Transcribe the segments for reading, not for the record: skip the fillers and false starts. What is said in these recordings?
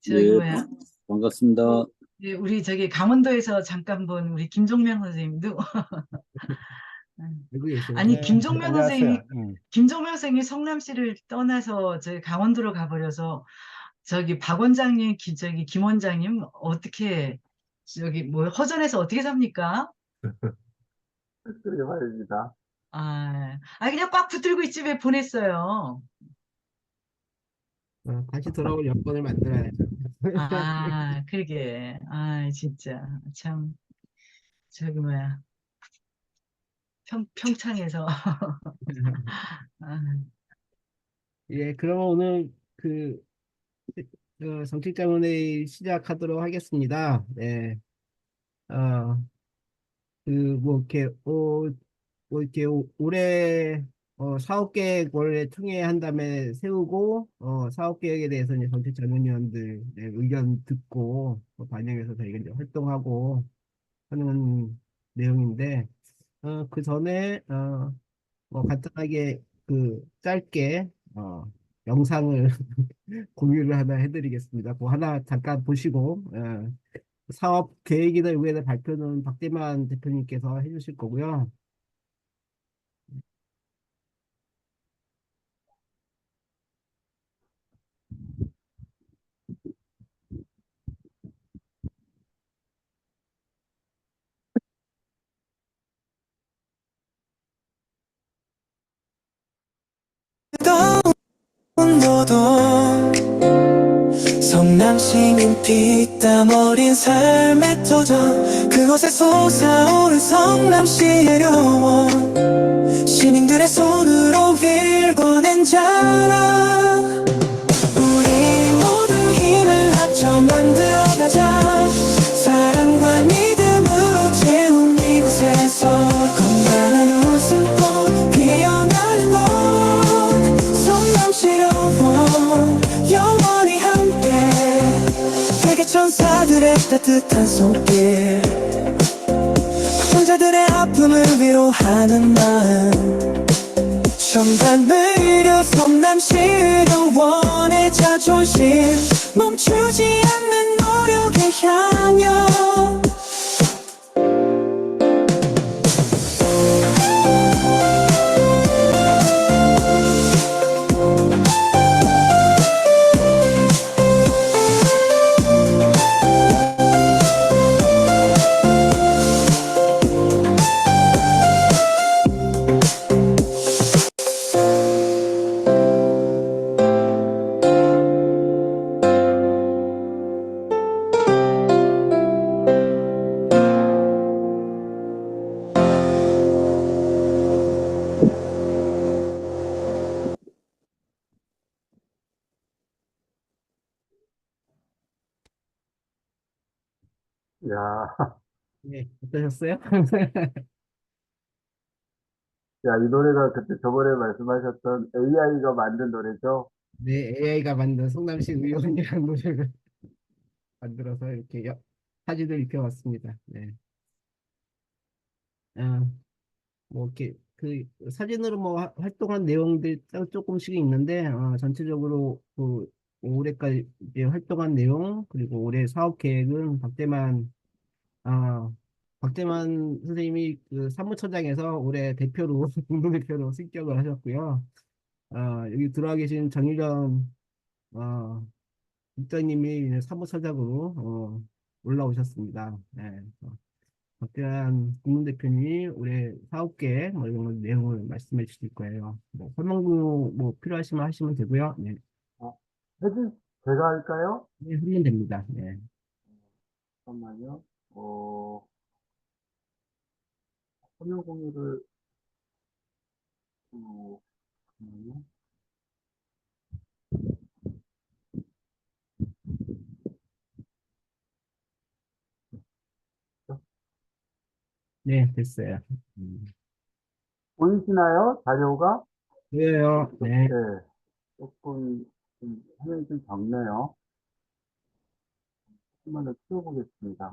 저기 네, 뭐야, 반갑습니다. 예, 우리 저기 강원도에서 잠깐 본 우리 김종명 선생님도 알고 계시네. 아니 김종명 선생님이 안녕하세요. 김종명 선생님이 성남시를 떠나서 저기 강원도로 가버려서 저기 박 원장님, 저기 김 원장님 어떻게 저기 뭐 허전해서 어떻게 삽니까? 그러게 말입니다. 그냥 꽉 붙들고 있지 왜 보냈어요? 다시 돌아올 여건을 만들어야죠. 그러게, 진짜 참 저기 뭐야 평창에서 아, 예, 그러면 오늘 정책자문회의 시작하도록 하겠습니다. 네, 어, 뭐, 올해, 사업 계획 원래 총회 한 다음에 세우고, 사업 계획에 대해서 이제 정책자문위원들 의견 듣고, 반영해서 저희가 이제 활동하고 하는 내용인데, 그 전에, 뭐 간단하게 짧게 영상을 공유를 하나 해드리겠습니다. 그 하나 잠깐 보시고 사업 계획이나 이거에 대한 발표는 박대만 대표님께서 해주실 거고요. 너도 성남시민 피땀 어린 삶의 도전 그곳에 솟아오른 성남시의 요원 시민들의 손으로 일궈낸 자랑 우리 모두 힘을 합쳐 만들어가자 사랑과 믿음으로 채운 이곳에서 건강한 웃음꽃 피어나는 곳 성남시로원 영원히 함께 세계 천사들의 따뜻한 손길 환자들의 아픔을 위로하는 마음 정답을 이뤄 성남시의료원의 자존심 멈추지 않는 노력을 향연 야, 네, 어떠셨어요? 야, 이 노래가 그때 저번에 말씀하셨던 AI가 만든 노래죠? 네, AI가 만든 성남시 의원이라는 노래를 만들어서 사진을 입혀왔습니다. 네. 어, 뭐 이렇게 사진으로 뭐 활동한 내용들 조금씩 있는데 전체적으로 올해까지 이제 활동한 내용 그리고 올해 사업 계획은 아 박대만 선생님이 사무처장에서 올해 대표로 공동대표로 승격을 하셨고요. 여기 들어와 계신 정일련 국장님이 이제 사무처장으로 올라오셨습니다. 네. 박대한 국무대표님이 올해 사업계획 뭐 이런 내용을 말씀해 주실 거예요. 뭐 설명도 뭐 필요하시면 하시면 되고요. 네, 어, 혜진, 제가 할까요? 네, 하면 됩니다. 네, 잠깐만요. 화면 공유를, 잠깐만요. 네, 됐어요. 보이시나요? 자료가? 그래요. 네. 네, 조금, 화면이 좀 적네요. 화면을 키워보겠습니다.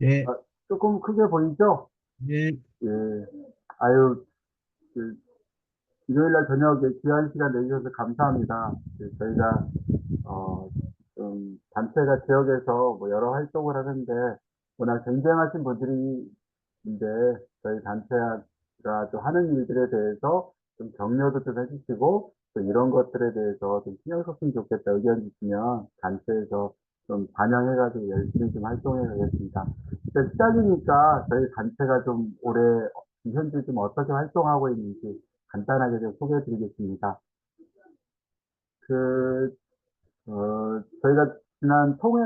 예, 조금 크게 보이죠? 예, 예. 아유, 그, 일요일 날 저녁에 귀한 시간 내주셔서 감사합니다. 저희가, 어, 좀, 단체가 지역에서 뭐 여러 활동을 하는데, 워낙 쟁쟁하신 분들인데, 저희 단체가 또 하는 일들에 대해서 좀 격려도 좀 해주시고, 또 이런 것들에 대해서 좀 신경 썼으면 좋겠다 의견 주시면, 단체에서 좀 반영해가지고 열심히 좀 활동해 가겠습니다. 시작이니까 저희 단체가 좀 올해, 현재 좀 어떻게 활동하고 있는지, 간단하게 좀 소개해 드리겠습니다. 그, 저희가 지난 통회,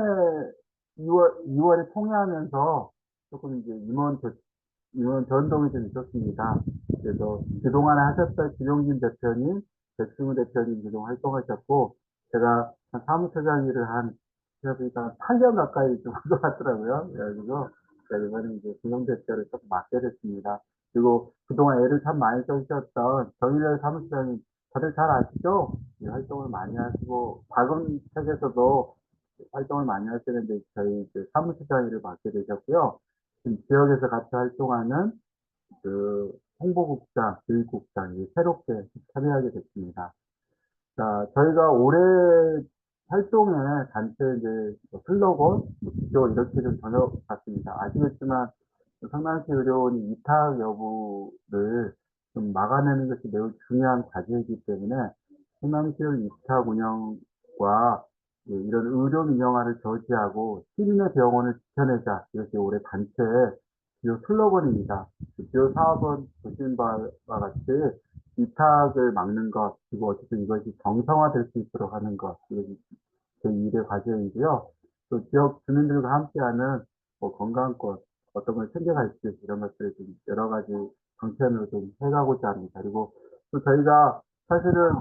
2월에 통회하면서 조금 이제 임원 변동이 좀 있었습니다. 그래서 그동안 하셨던 김용진 대표님, 백승우 대표님 그동안 활동하셨고, 제가 한 사무처장 일을 제가 보니까 8년 가까이 좀 한 것 같더라고요. 그래가지고, 제가 이번에 이제 김용 대표를 조금 맡게 됐습니다. 그리고 그동안 애를 참 많이 써주셨던 정일열 사무처장님, 다들 잘 아시죠? 이 활동을 많이 하시고, 작은 책에서도 활동을 많이 하시는데, 저희 이제 사무처장 일을 맡게 되셨고요. 지금 지역에서 같이 활동하는 그 홍보국장, 교육국장이 새롭게 참여하게 됐습니다. 자, 저희가 올해 활동의 단체 이제 뭐 슬로건, 목표 이렇게 좀 정해봤습니다. 아시겠지만 성남시 의료원이 위탁 여부를 좀 막아내는 것이 매우 중요한 과제이기 때문에 성남시의 위탁 운영과 이런 의료 민영화를 저지하고 시민의 병원을 지켜내자 이것이 올해 단체의 주요 슬로건입니다. 그 주요 사업은 보신 바와 같이 위탁을 막는 것, 그리고 어쨌든 이것이 정상화될 수 있도록 하는 것, 이것이 제1의 과제이고요. 또 지역 주민들과 함께하는 뭐 건강권, 어떤 걸 챙겨갈 수 이런 것들을 좀 여러 가지 방편으로 좀 해가고자 합니다. 그리고 또 저희가 사실은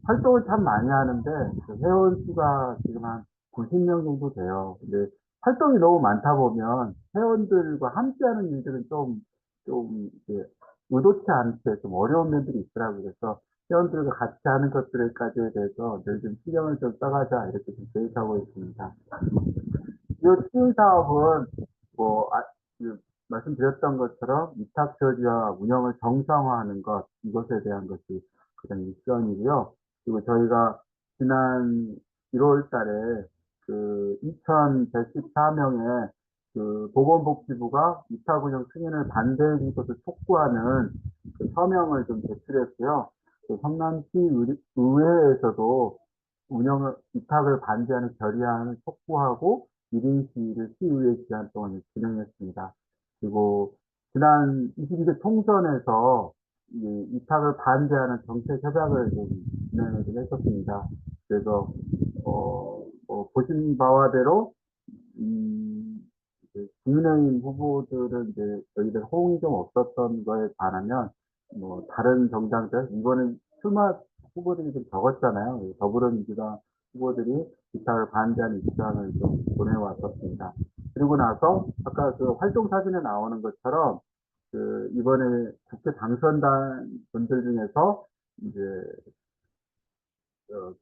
활동을 참 많이 하는데 그 회원 수가 지금 한 90명 정도 돼요. 근데 활동이 너무 많다 보면 회원들과 함께하는 일들은 좀 이제 의도치 않게 좀 어려운 면들이 있더라고요. 그래서 회원들과 같이 하는 것들까지에 대해서 늘 좀 신경을 좀 써가자 이렇게 좀 계획하고 있습니다. 이 시의 사업은 뭐 말씀드렸던 것처럼 위탁 처지와 운영을 정상화하는 것 이것에 대한 것이 가장 일선이고요. 그리고 저희가 지난 1월 달에 그 2,114명의 그 보건복지부가 위탁 운영 승인을 반대해 준 것을 촉구하는 그 서명을 좀 제출했고요. 그 성남시 의회에서도 운영을 위탁을 반대하는 결의안을 촉구하고 1인 시위를 시의회 기간 동안 진행했습니다. 그리고 지난 22대 총선에서 이 위탁을 반대하는 정책 협약을 좀 진행을 좀 했었습니다. 그래서 보신 바와대로 국민의힘 후보들은 이제 저희들 호응이 좀 없었던 거에 반하면 뭐 다른 정당들 이번엔 출마 후보들이 좀 적었잖아요. 더불어민주당 후보들이 기타를 반대하는 입장을 좀 보내왔었습니다. 그리고 나서 아까 그 활동 사진에 나오는 것처럼 그 이번에 국회 당선단 분들 중에서 이제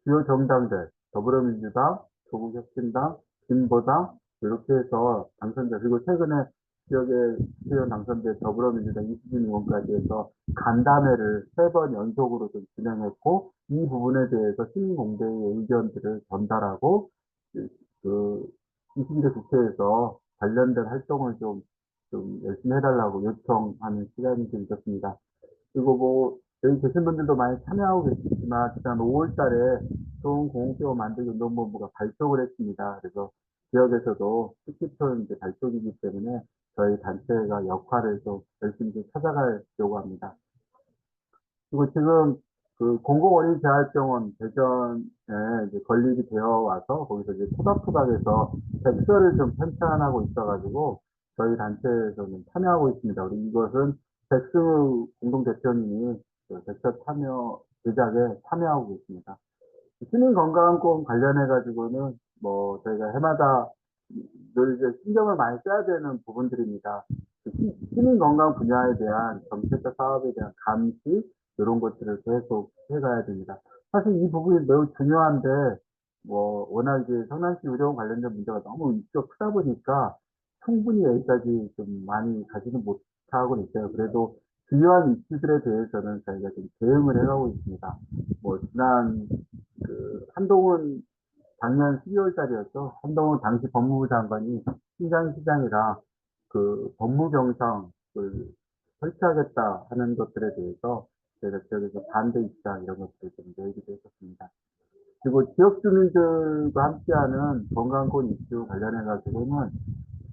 주요 정당들 더불어민주당, 조국혁신당, 진보당 이렇게 해서 당선자 그리고 최근에 지역에 국회의원 당선된 더불어민주당 이수진 의원까지 해서 간담회를 3번 연속으로 좀 진행했고 이 부분에 대해서 시민공대의 의견들을 전달하고 그 21대 국회에서 관련된 활동을 좀 열심히 해달라고 요청하는 시간이 좀 있었습니다. 그리고 뭐 여기 계신 분들도 많이 참여하고 계시지만 지난 5월 달에 좋은 공공기업 만들기 운동본부가 발족을 했습니다. 그래서 지역에서도 특히또 이제 발족이기 때문에 저희 단체가 역할을 좀 열심히 좀 찾아가려고 합니다. 그리고 지금 그 공공어린이재활병원 대전에 이제 건립이 되어 와서 거기서 이제 토닥토닥에서 백서를 좀 편찬하고 있어가지고 저희 단체에서는 참여하고 있습니다. 우리 이것은 백승우 공동대표님이 그 백서 참여 제작에 참여하고 있습니다. 시민건강권 관련해가지고는 뭐 저희가 해마다 늘 이제 신경을 많이 써야 되는 부분들입니다. 시민건강 분야에 대한 정책과 사업에 대한 감시 이런 것들을 계속 해가야 됩니다. 사실 이 부분이 매우 중요한데 뭐 워낙 이제 성남시 의료원 관련된 문제가 너무 크다 보니까 충분히 여기까지 좀 많이 가지는 못하고 있어요. 그래도 중요한 이슈들에 대해서는 저희가 좀 대응을 해가고 있습니다. 뭐, 지난, 한동훈 작년 12월 달이었죠. 한동훈 당시 법무부 장관이 신장시장이라 법무경상을 설치하겠다 하는 것들에 대해서 저희가 지역에서 반대 입장 이런 것들을 좀 내기도 했었습니다. 그리고 지역 주민들과 함께하는 건강권 이슈 관련해 가지고는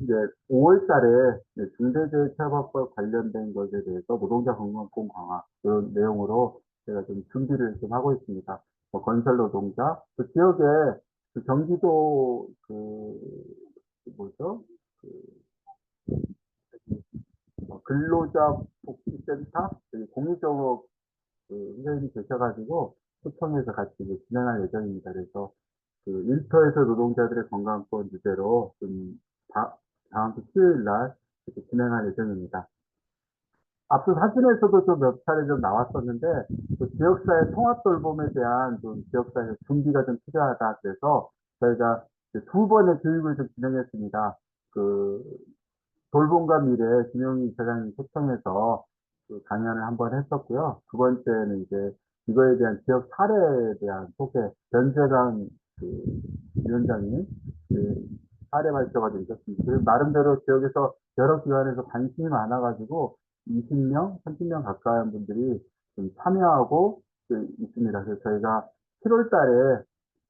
이제 5월 달에 중대재해처벌법 관련된 것에 대해서 노동자 건강권 강화 그런 내용으로 제가 좀 준비를 좀 하고 있습니다. 뭐 건설 노동자, 그 지역에 경기도 뭐죠? 근로자 복지센터 공익적으로 선생님이 계셔가지고 초청해서 같이 이제 진행할 예정입니다. 그래서 일터에서 노동자들의 건강권 주제로 다음 주 수요일 날 이렇게 진행할 예정입니다. 앞서 사진에서도 좀 몇 차례 좀 나왔었는데, 지역사회 통합 돌봄에 대한 좀 지역사회 준비가 좀 필요하다. 그래서 저희가 이제 두 번의 교육을 좀 진행했습니다. 그, 돌봄과 미래 김용희 이사장님 초청해서 강연을 한번 했었고요. 두 번째는 이제 이거에 대한 지역 사례에 대한 소개, 변재강 위원장님 사례 발표가 좀 있었습니다. 그래서 나름대로 지역에서 여러 기관에서 관심이 많아가지고 20명, 30명 가까운 분들이 좀 참여하고 있습니다. 그래서 저희가 7월 달에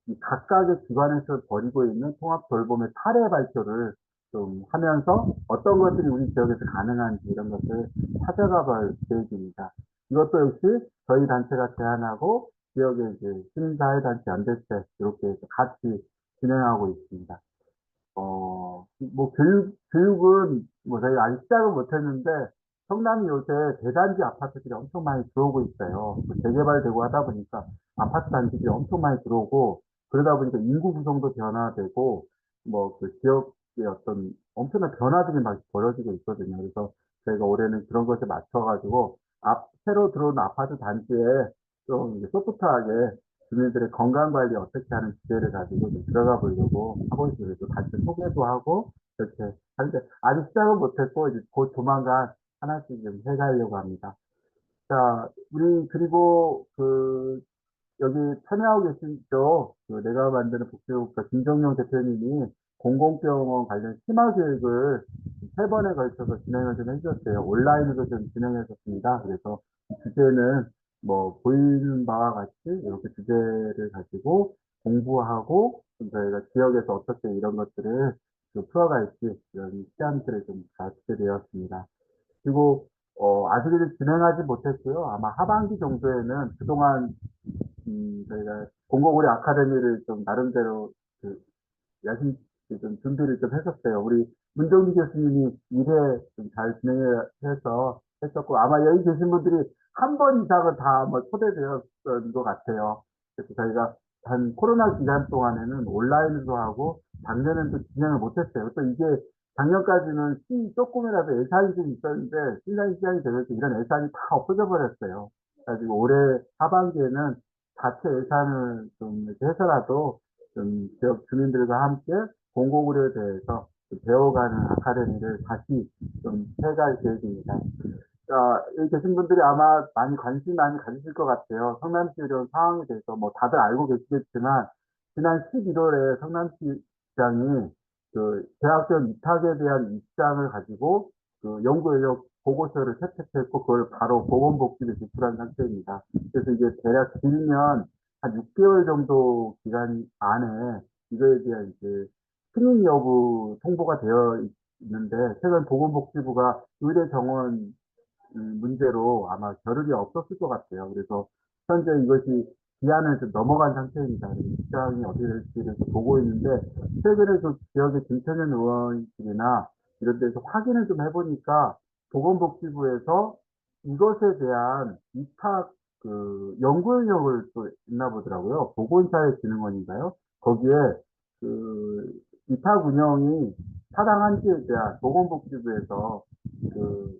이 각각의 기관에서 벌이고 있는 통합 돌봄의 사례 발표를 좀 하면서 어떤 것들이 우리 지역에서 가능한지 이런 것을 찾아가 볼 계획입니다. 이것도 역시 저희 단체가 제안하고 지역의 이제 시민사회단체 연대체 이렇게 해서 같이 진행하고 있습니다. 뭐 교육은 뭐 저희가 아직 시작은 못했는데 성남이 요새 대단지 아파트들이 엄청 많이 들어오고 있어요. 재개발되고 하다 보니까 아파트 단지들이 엄청 많이 들어오고 그러다 보니까 인구 구성도 변화되고 뭐 지역의 어떤 엄청난 변화들이 막 벌어지고 있거든요. 그래서 저희가 올해는 그런 것에 맞춰가지고 새로 들어온 아파트 단지에 좀 이제 소프트하게 주민들의 건강 관리 어떻게 하는 주제를 가지고 좀 들어가 보려고 하고 있어요. 그래서 같이 소개도 하고 이렇게 하는데 아직 시작은 못했고 이제 곧 조만간 하나씩 좀 해가려고 합니다. 자, 우리 그리고 여기 참여하고 계시죠? 내가 만드는 복지국가 김정용 대표님이 공공병원 관련 심화 교육을 세 번에 걸쳐서 진행을 좀 해주셨어요. 온라인으로 좀 진행했었습니다. 그래서 주제는 뭐 보이는 바와 같이 이렇게 주제를 가지고 공부하고 좀 저희가 지역에서 어떻게 이런 것들을 좀 풀어갈지 이런 시간들을 좀 갖게 되었습니다. 그리고 아직은 진행하지 못했고요. 아마 하반기 정도에는 그동안 저희가 공공의료 아카데미를 좀 나름대로 야심 좀 준비를 좀 했었어요. 우리 문정기 교수님이 일회 좀 잘 진행해서 했었고 아마 여기 계신 분들이 한 번 이상은 다 아마 초대되었던 것 같아요. 그래서 저희가 한 코로나 기간 동안에는 온라인으로 하고 작년에는 또 진행을 못했어요. 또 이게 작년까지는 조금이라도 예산이 좀 있었는데 신장 시장이 되면서 이런 예산이 다 없어져 버렸어요. 그래가지고 올해 하반기에는 자체 예산을 좀 이렇게 해서라도 좀 지역 주민들과 함께 공공의료에 대해서 좀 배워가는 아카데미를 다시 좀 해갈 계획입니다. 여기 계신 분들이 아마 관심 많이 가지실 것 같아요. 성남시 이런 상황에 대해서 뭐 다들 알고 계시겠지만 지난 11월에 성남시장이 대학교 입학에 대한 입장을 가지고 연구인력 보고서를 채택했고 그걸 바로 보건복지부에 제출한 상태입니다. 그래서 이게 대략 길면 한 6개월 정도 기간 안에 이거에 대한 이제 승인 여부 통보가 되어 있는데 최근 보건복지부가 의대 정원 문제로 아마 겨를이 없었을 것 같아요. 그래서 현재 이것이 기한을 좀 넘어간 상태입니다. 입장이 어떻게 될지를 보고 있는데 최근에 지역의 김천현 의원실이나 이런 데서 확인을 좀 해보니까 보건복지부에서 이것에 대한 입학 연구 영역을 또 있나 보더라고요. 보건사회진흥원인가요? 거기에 입학 운영이 타당한지에 대한 보건복지부에서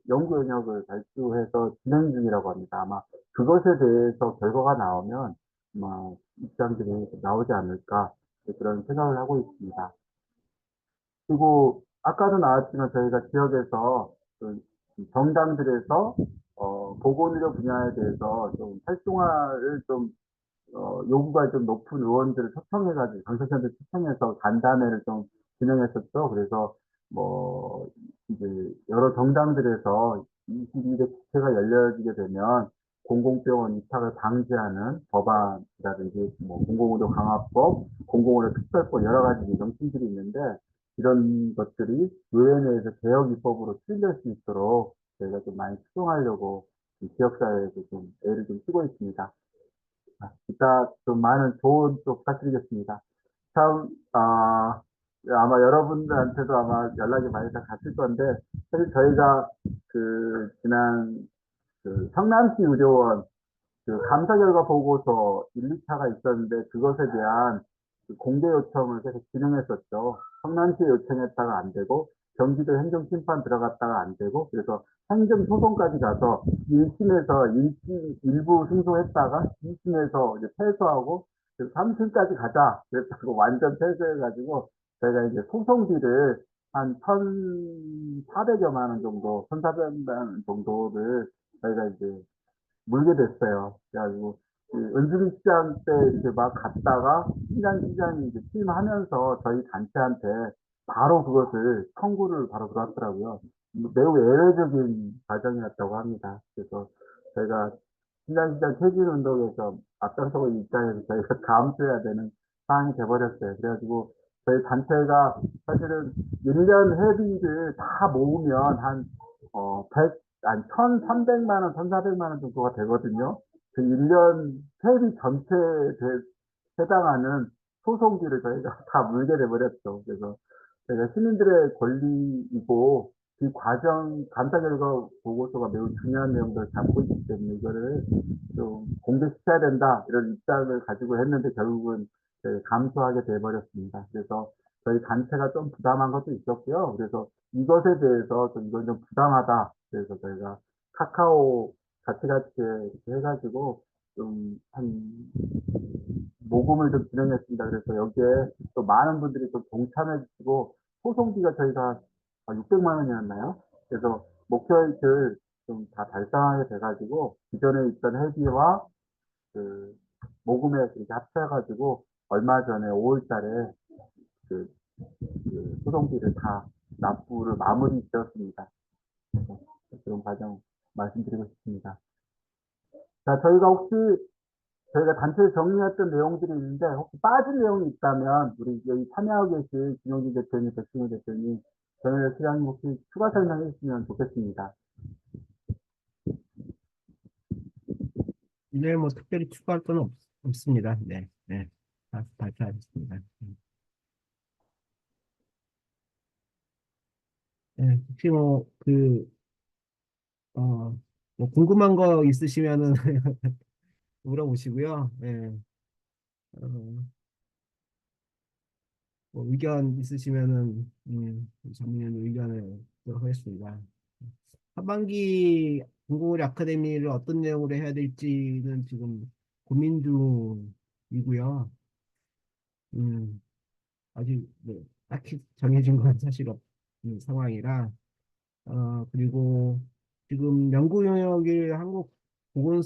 연구 영역을 발주해서 진행 중이라고 합니다. 아마 그것에 대해서 결과가 나오면 아마 입장들이 나오지 않을까 그런 생각을 하고 있습니다. 그리고 아까도 나왔지만 저희가 지역에서 그 정당들에서 보건의료 분야에 대해서 좀 활동화를 좀 요구가 좀 높은 의원들을 초청해가지고, 당선자들 초청해서 간담회를 좀 진행했었죠. 그래서, 뭐, 이제, 여러 정당들에서 22대 국회가 열려지게 되면, 공공병원 위탁을 방지하는 법안이라든지, 뭐, 공공의료 강화법, 공공의료 특별법, 여러 가지 명칭들이 있는데, 이런 것들이 의회 내에서 개혁 입법으로 수립될 수 있도록 저희가 좀 많이 추동하려고 지역사회에서 좀 애를 좀 쓰고 있습니다. 이따 좀 많은 조언 또 부탁드리겠습니다. 참, 아마 여러분들한테도 아마 연락이 많이 다 갔을 건데, 사실 저희가 지난 성남시 의료원 감사 결과 보고서 1, 2차가 있었는데, 그것에 대한 공개 요청을 계속 진행했었죠. 성남시에 요청했다가 안 되고, 경기도 행정심판 들어갔다가 안 되고, 그래서 행정소송까지 가서 1심에서 일부 승소했다가 2심에서 이제 패소하고, 그래서 3심까지 가자. 그래서 완전 패소해가지고, 저희가 이제 소송비를 한 1,400여만 원 정도, 1,400만 원 정도를 저희가 이제 물게 됐어요. 그래가지고 은수미 시장 때 이렇게 막 갔다가 시장이 이제 취임하면서 저희 단체한테 바로 그것을 청구를 바로 들어왔더라고요. 매우 애외적인 과정이었다고 합니다. 그래서 저희가 시장 폐지 운동에서 앞장서고 있는 입장에서 저희가 감수해야 되는 상황이 돼버렸어요. 그래가지고 저희 단체가 사실은 1년 회비를 다 모으면 한 100, 한 1,300만 원, 1,400만 원 정도가 되거든요. 그 1년 회비 전체에 해당하는 소송비를 저희가 다 물게 돼버렸죠. 그래서 저희가 시민들의 권리이고 그 과정 감사 결과 보고서가 매우 중요한 내용들을 담고 있기 때문에 이거를 좀 공개시켜야 된다 이런 입장을 가지고 했는데 결국은 감수하게 돼버렸습니다. 그래서 저희 단체가 좀 부담한 것도 있었고요. 그래서 이것에 대해서 좀 이건 좀 부당하다. 그래서 저희가 카카오 같이 이렇게 해가지고 좀 한 모금을 좀 진행했습니다. 그래서 여기에 또 많은 분들이 또 동참해 주시고 소송비가 저희가 600만 원이었나요? 그래서 목표액을 좀 다 달성하게 돼가지고 기존에 있던 회비와 그 모금액 이렇게 합쳐가지고 얼마 전에 5월 달에 그, 소송비를 다 납부를 마무리 지었습니다. 그런 과정 말씀드리고 싶습니다. 자, 저희가 단체에 정리했던 내용들이 있는데, 혹시 빠진 내용이 있다면, 우리 여기 참여하고 계신 김용진 대표님, 백승호 대표님, 정현재 시장님 혹시 추가 설명해 주시면 좋겠습니다. 이제 뭐 특별히 추가할 건 없습니다. 네, 네. 다 발표하겠습니다. 네, 혹시 뭐 궁금한 거 있으시면은 물어보시고요. 네, 어, 뭐 의견 있으시면은, 전문위원 의견을 듣도록 하겠습니다. 하반기 공공의료 아카데미를 어떤 내용으로 해야 될지는 지금 고민 중이고요. 음, 아직 뭐 딱히 정해진 건 사실 없는 상황이라, 그리고 지금 연구 영역이 보건,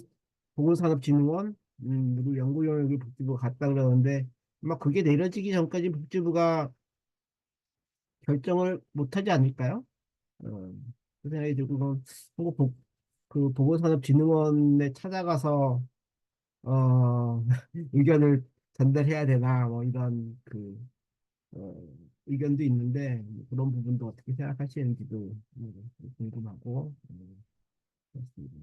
보건산업진흥원, 그리고 연구 영역이 복지부가 같다 그러는데, 아마 그게 내려지기 전까지 복지부가 결정을 못하지 않을까요? 어, 그 생각이 들고, 그 보건산업진흥원에 찾아가서, 어, 의견을 전달해야 되나, 뭐, 이런, 의견도 있는데, 그런 부분도 어떻게 생각하시는지도 궁금하고, 그렇습니다.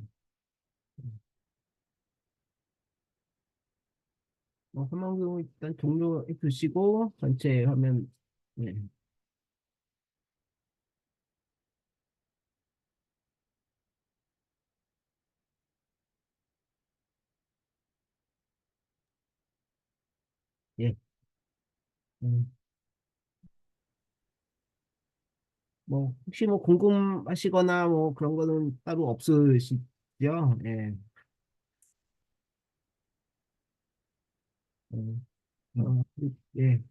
한만경 일단 종료해 주시고, 전체 화면, 네, 예. 음, 뭐, 혹시 뭐 궁금하시거나 뭐 그런 거는 따로 없으시죠? 예. 어, 예.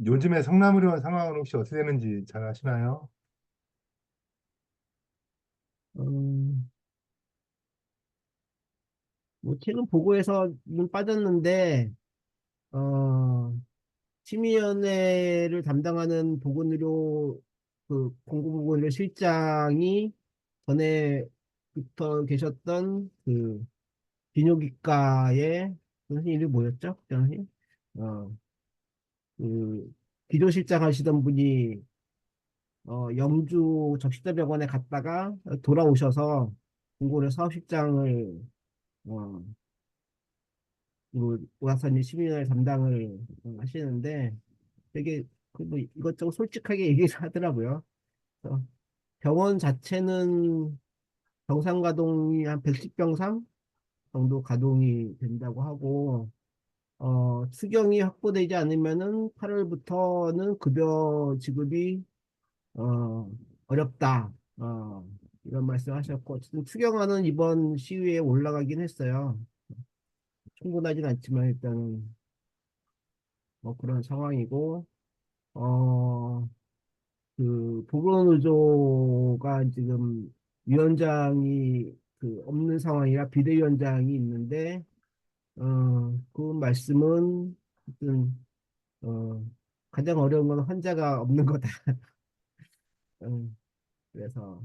요즘에 성남의료원 상황은 혹시 어떻게 되는지 잘 아시나요? 음, 뭐 최근 보고에서는 빠졌는데 심의위원회를 담당하는 공공보건의료 실장이 전에부터 계셨던 그 비뇨기과의 선생님 이름이 뭐였죠? 그 선생님? 어, 그 기조실장 하시던 분이 영주 적시자병원에 갔다가 돌아오셔서 공고를 사업실장을 어, 오락사님 심의위원회 담당을 하시는데 되게 그뭐 이것저것 솔직하게 얘기를 하더라고요. 그래서 병원 자체는 병상 가동이 한 110병상 정도 가동이 된다고 하고 수경이 확보되지 않으면은 8월부터는 급여 지급이 어렵다. 이런 말씀하셨고 어쨌든 추경안은 이번 시위에 올라가긴 했어요. 충분하진 않지만 일단은 뭐 그런 상황이고 어, 보건의료가 지금 위원장이 없는 상황이라 비대위원장이 있는데 그 말씀은 하여튼 가장 어려운 건 환자가 없는 거다. 그래서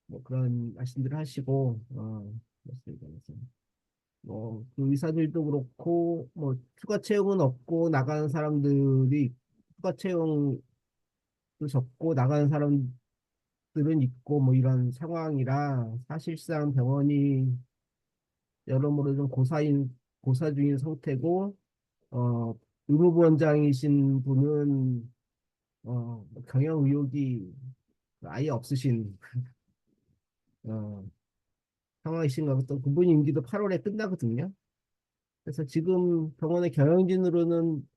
뭐 그런 말씀들을 하시고 그렇습니다. 그래서 뭐그 의사들도 그렇고 뭐 추가 채용은 없고 나가는 사람들이 추가 채용도 적고 나가는 사람들은 있고 뭐 이런 상황이라 사실상 병원이 여러모로 좀 고사 중인 상태고 어 의무부원장이신 분은 경영 의욕이 아예 없으신 어, 상황이신 것 같고 그분 임기도 8월에 끝나거든요. 그래서 지금 병원의 경영진으로는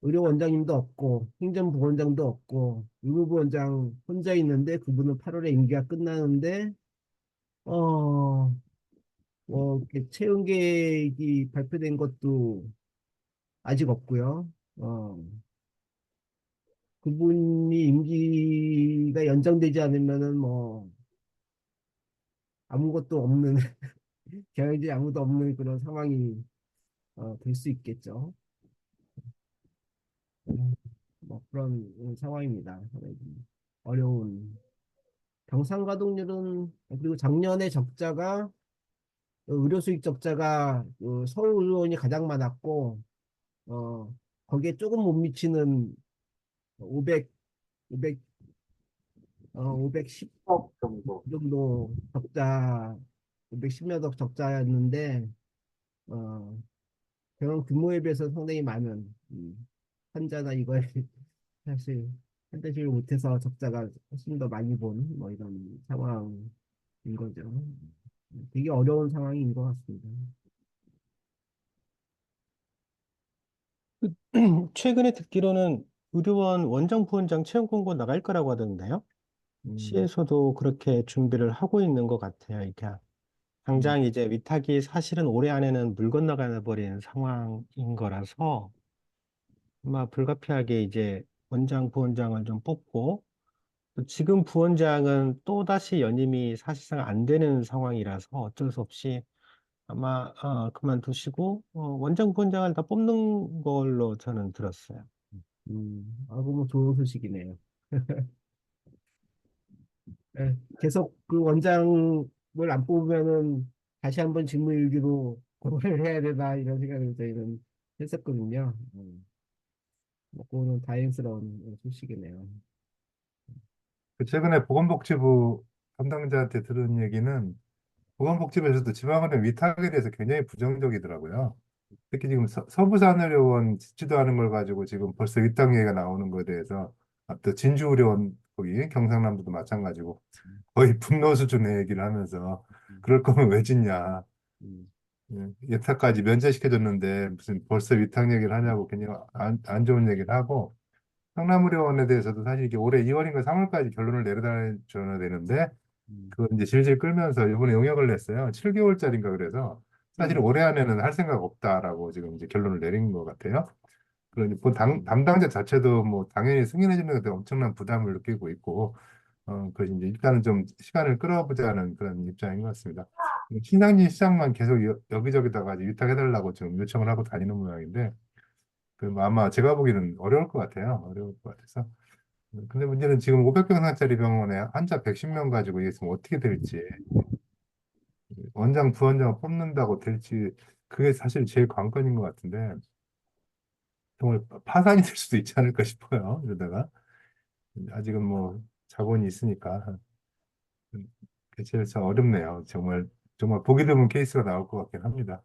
의료원장님도 없고 행정부원장도 없고 의무부원장 혼자 있는데 그분은 8월에 임기가 끝나는데 이렇게 채용 계획이 발표된 것도 아직 없고요. 그분이 임기가 연장되지 않으면은 뭐 아무것도 없는 경영진이 아무도 없는 그런 상황이 될 수 있겠죠. 뭐 그런 상황입니다. 상당히 어려운 병상 가동률은 그리고 작년에 적자가 의료 수익 적자가 서울의료원이 가장 많았고 거기에 조금 못 미치는 500 500 510 10억 정도. 정도 적자 510몇 억 적자였는데 병원 규모에 비해서 상당히 많은 환자나 이거에 사실 한대식을 못해서 적자가 훨씬 더 많이 본 뭐 이런 상황인 거죠. 되게 어려운 상황인 것 같습니다. 최근에 듣기로는 의료원 원장, 부원장 채용 공고 나갈 거라고 하던데요. 음, 시에서도 그렇게 준비를 하고 있는 것 같아요. 이게 음, 당장 이제 위탁이 사실은 올해 안에는 물 건너가 버린 상황인 거라서 아마 불가피하게 이제 원장, 부원장을 좀 뽑고 또 지금 부원장은 또다시 연임이 사실상 안 되는 상황이라서 어쩔 수 없이 아마 그만두시고 원장, 부원장을 다 뽑는 걸로 저는 들었어요. 아주 뭐 좋은 소식이네요. 예, 계속 그 원장을 안 뽑으면은 다시 한번 직무유기로 고려를 해야 되나 이런 생각을 저희는 했었거든요. 뭐 그거는 다행스러운 소식이네요. 그 최근에 보건복지부 담당자한테 들은 얘기는 보건복지부에서도 지방의료 위탁에 대해서 굉장히 부정적이더라고요. 특히 지금 서부산의료원 짓지도 않은 걸 가지고 지금 벌써 위탁 얘기가 나오는 거에 대해서 또 진주의료원 거기 경상남도도 마찬가지고 거의 분노 수준의 얘기를 하면서 음, 그럴 거면 왜 짓냐. 음, 예탁까지 면제시켜줬는데 무슨 벌써 위탁 얘기를 하냐고 굉장히 안 좋은 얘기를 하고 성남의료원에 대해서도 사실 이게 올해 2월인가 3월까지 결론을 내려줘야 되는데 음, 그걸 이제 질질 끌면서 이번에 용역을 냈어요. 7개월짜리인가 그래서 사실 음, 올해 안에는 할 생각 없다라고 지금 이제 결론을 내린 것 같아요. 그러니 담당자 자체도 뭐 당연히 승인해 주는 데 엄청난 부담을 느끼고 있고, 그래서 이제 일단은 좀 시간을 끌어보자는 그런 입장인 것 같습니다. 신상진 시장만 계속 여기저기다가 이제 위탁해달라고 지금 요청을 하고 다니는 모양인데, 뭐 아마 제가 보기에는 어려울 것 같아요. 어려울 것 같아서. 근데 문제는 지금 500병상짜리 병원에 환자 110명 가지고 이게 지금 어떻게 될지, 원장, 부원장을 뽑는다고 될지, 그게 사실 제일 관건인 것 같은데, 정말 파산이 될 수도 있지 않을까 싶어요. 이러다가. 아직은 뭐 자본이 있으니까. 대체로 참 어렵네요. 정말, 정말 보기 드문 케이스가 나올 것 같긴 합니다.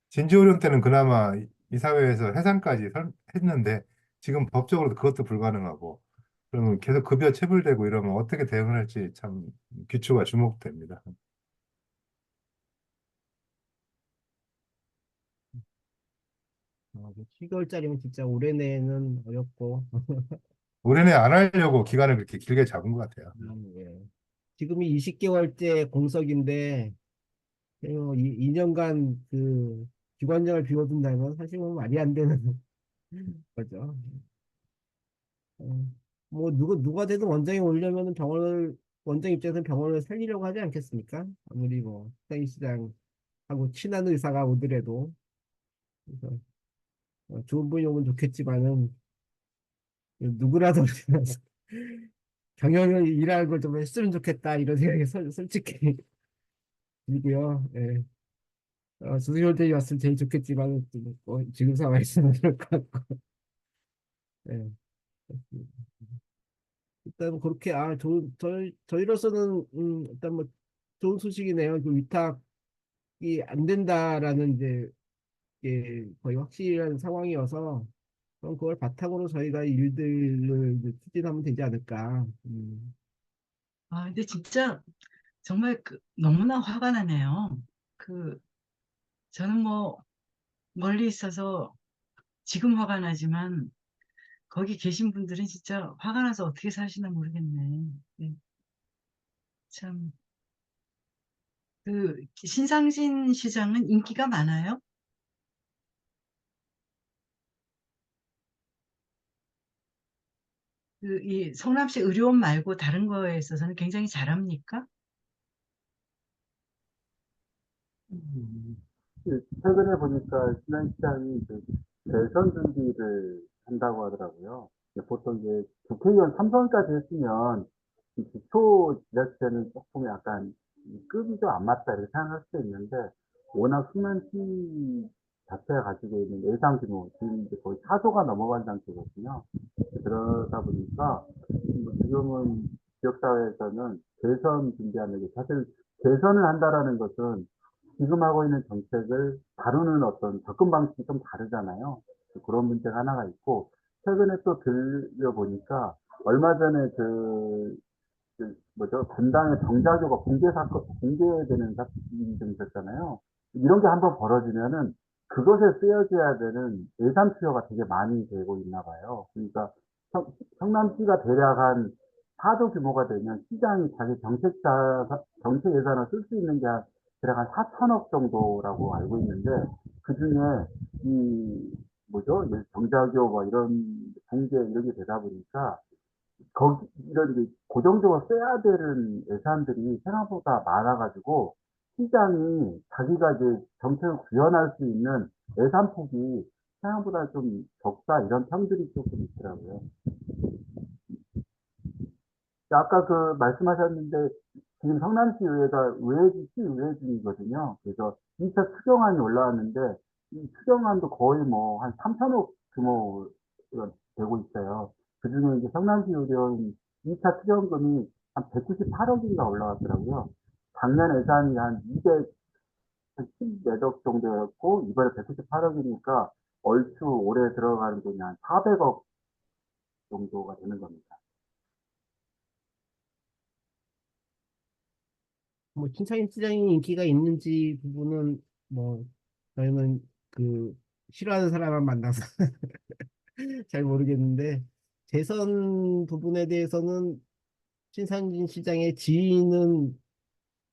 진주오리온 때는 그나마 이 사회에서 해산까지 했는데, 지금 법적으로도 그것도 불가능하고, 그러면 계속 급여 체불되고 이러면 어떻게 대응을 할지 참 귀추가 주목됩니다. 7개월짜리면 진짜 올해 내에는 어렵고, 올해 내 안 하려고 기간을 그렇게 길게 잡은 것 같아요. 예. 지금이 20개월째 공석인데, 2년간 그 기관장을 비워둔다면 사실 뭐 말이 안 되는 거죠. 어, 뭐 누가 돼도 원장이 오려면 원장 입장에서는 병원을 살리려고 하지 않겠습니까? 아무리 뭐 시장하고 친한 의사가 오더라도. 그래서 좋은 분이 오면 좋겠지만은 누구라도 경영을 일하는 걸 좀 했으면 좋겠다 이런 생각이 솔직히 들고요. 예. 조승열 대위 왔으면 제일 좋겠지만 지금 상황에서는 그럴 것 같고. 예. 일단 그렇게 저희로서는 일단 뭐 좋은 소식이네요. 그 위탁이 안 된다라는 이제 거의 확실한 상황이어서 그럼 그걸 바탕으로 저희가 일들을 이제 추진하면 되지 않을까. 아, 근데 진짜 정말 너무나 화가 나네요. 그, 저는 뭐 멀리 있어서 지금 화가 나지만 거기 계신 분들은 진짜 화가 나서 어떻게 사시나 모르겠네. 예, 참, 신상진 시장은 인기가 많아요? 이 성남시 의료원 말고 다른 거에 있어서는 굉장히 잘합니까? 최근에 보니까 신한시장이 그 대선 준비를 한다고 하더라고요. 보통 이제 국회의원 3선까지 했으면 이 기초 지자체는 조금 약간 급이 좀 안 맞다 이렇게 생각할 수도 있는데 워낙 수면시 자체가 가지고 있는 예상 규모 지금 이제 거의 4조가 넘어간 상태거든요. 그러다 보니까 뭐 지금은 지역사회에서는 대선 준비하는 게 사실 대선을 한다라는 것은 지금 하고 있는 정책을 다루는 어떤 접근 방식이 좀 다르잖아요. 그런 문제가 하나가 있고, 최근에 또 들려보니까, 얼마 전에 뭐죠, 분당의 정자교가 붕괴되는 사건이 좀 있었잖아요. 이런 게 한번 벌어지면은, 그것에 쓰여져야 되는 예산 투여가 되게 많이 되고 있나 봐요. 그러니까, 성남시가 대략 한 4조 규모가 되면 시장이 자기 정책 예산을 쓸 수 있는 게 대략 한 4천억 정도라고 알고 있는데, 그 중에 뭐죠? 정자교 뭐 이런 붕괴 이런 게 되다 보니까, 이런 이제 고정적으로 써야 되는 예산들이 생각보다 많아가지고, 시장이 자기가 이제 정책을 구현할 수 있는 예산 폭이 생각보다 좀 적다 이런 평들이 조금 있더라고요. 아까 말씀하셨는데 지금 성남시의회가 시의회 중이거든요. 그래서 2차 추경안이 올라왔는데 이 추경안도 거의 뭐 한 3천억 규모가 되고 있어요. 그중에 이제 성남시 의료원 2차 추경금이 한 198억인가 올라왔더라고요. 작년 예산이 한 210몇 억 정도였고 이번에 198억이니까 얼추 올해 들어가는 돈이 한 400억 정도가 되는 겁니다. 뭐 신차인 시장이 인기가 있는지 부분은 뭐 저희는 싫어하는 사람만 만나서 잘 모르겠는데 재선 부분에 대해서는 신상진 시장의 지인은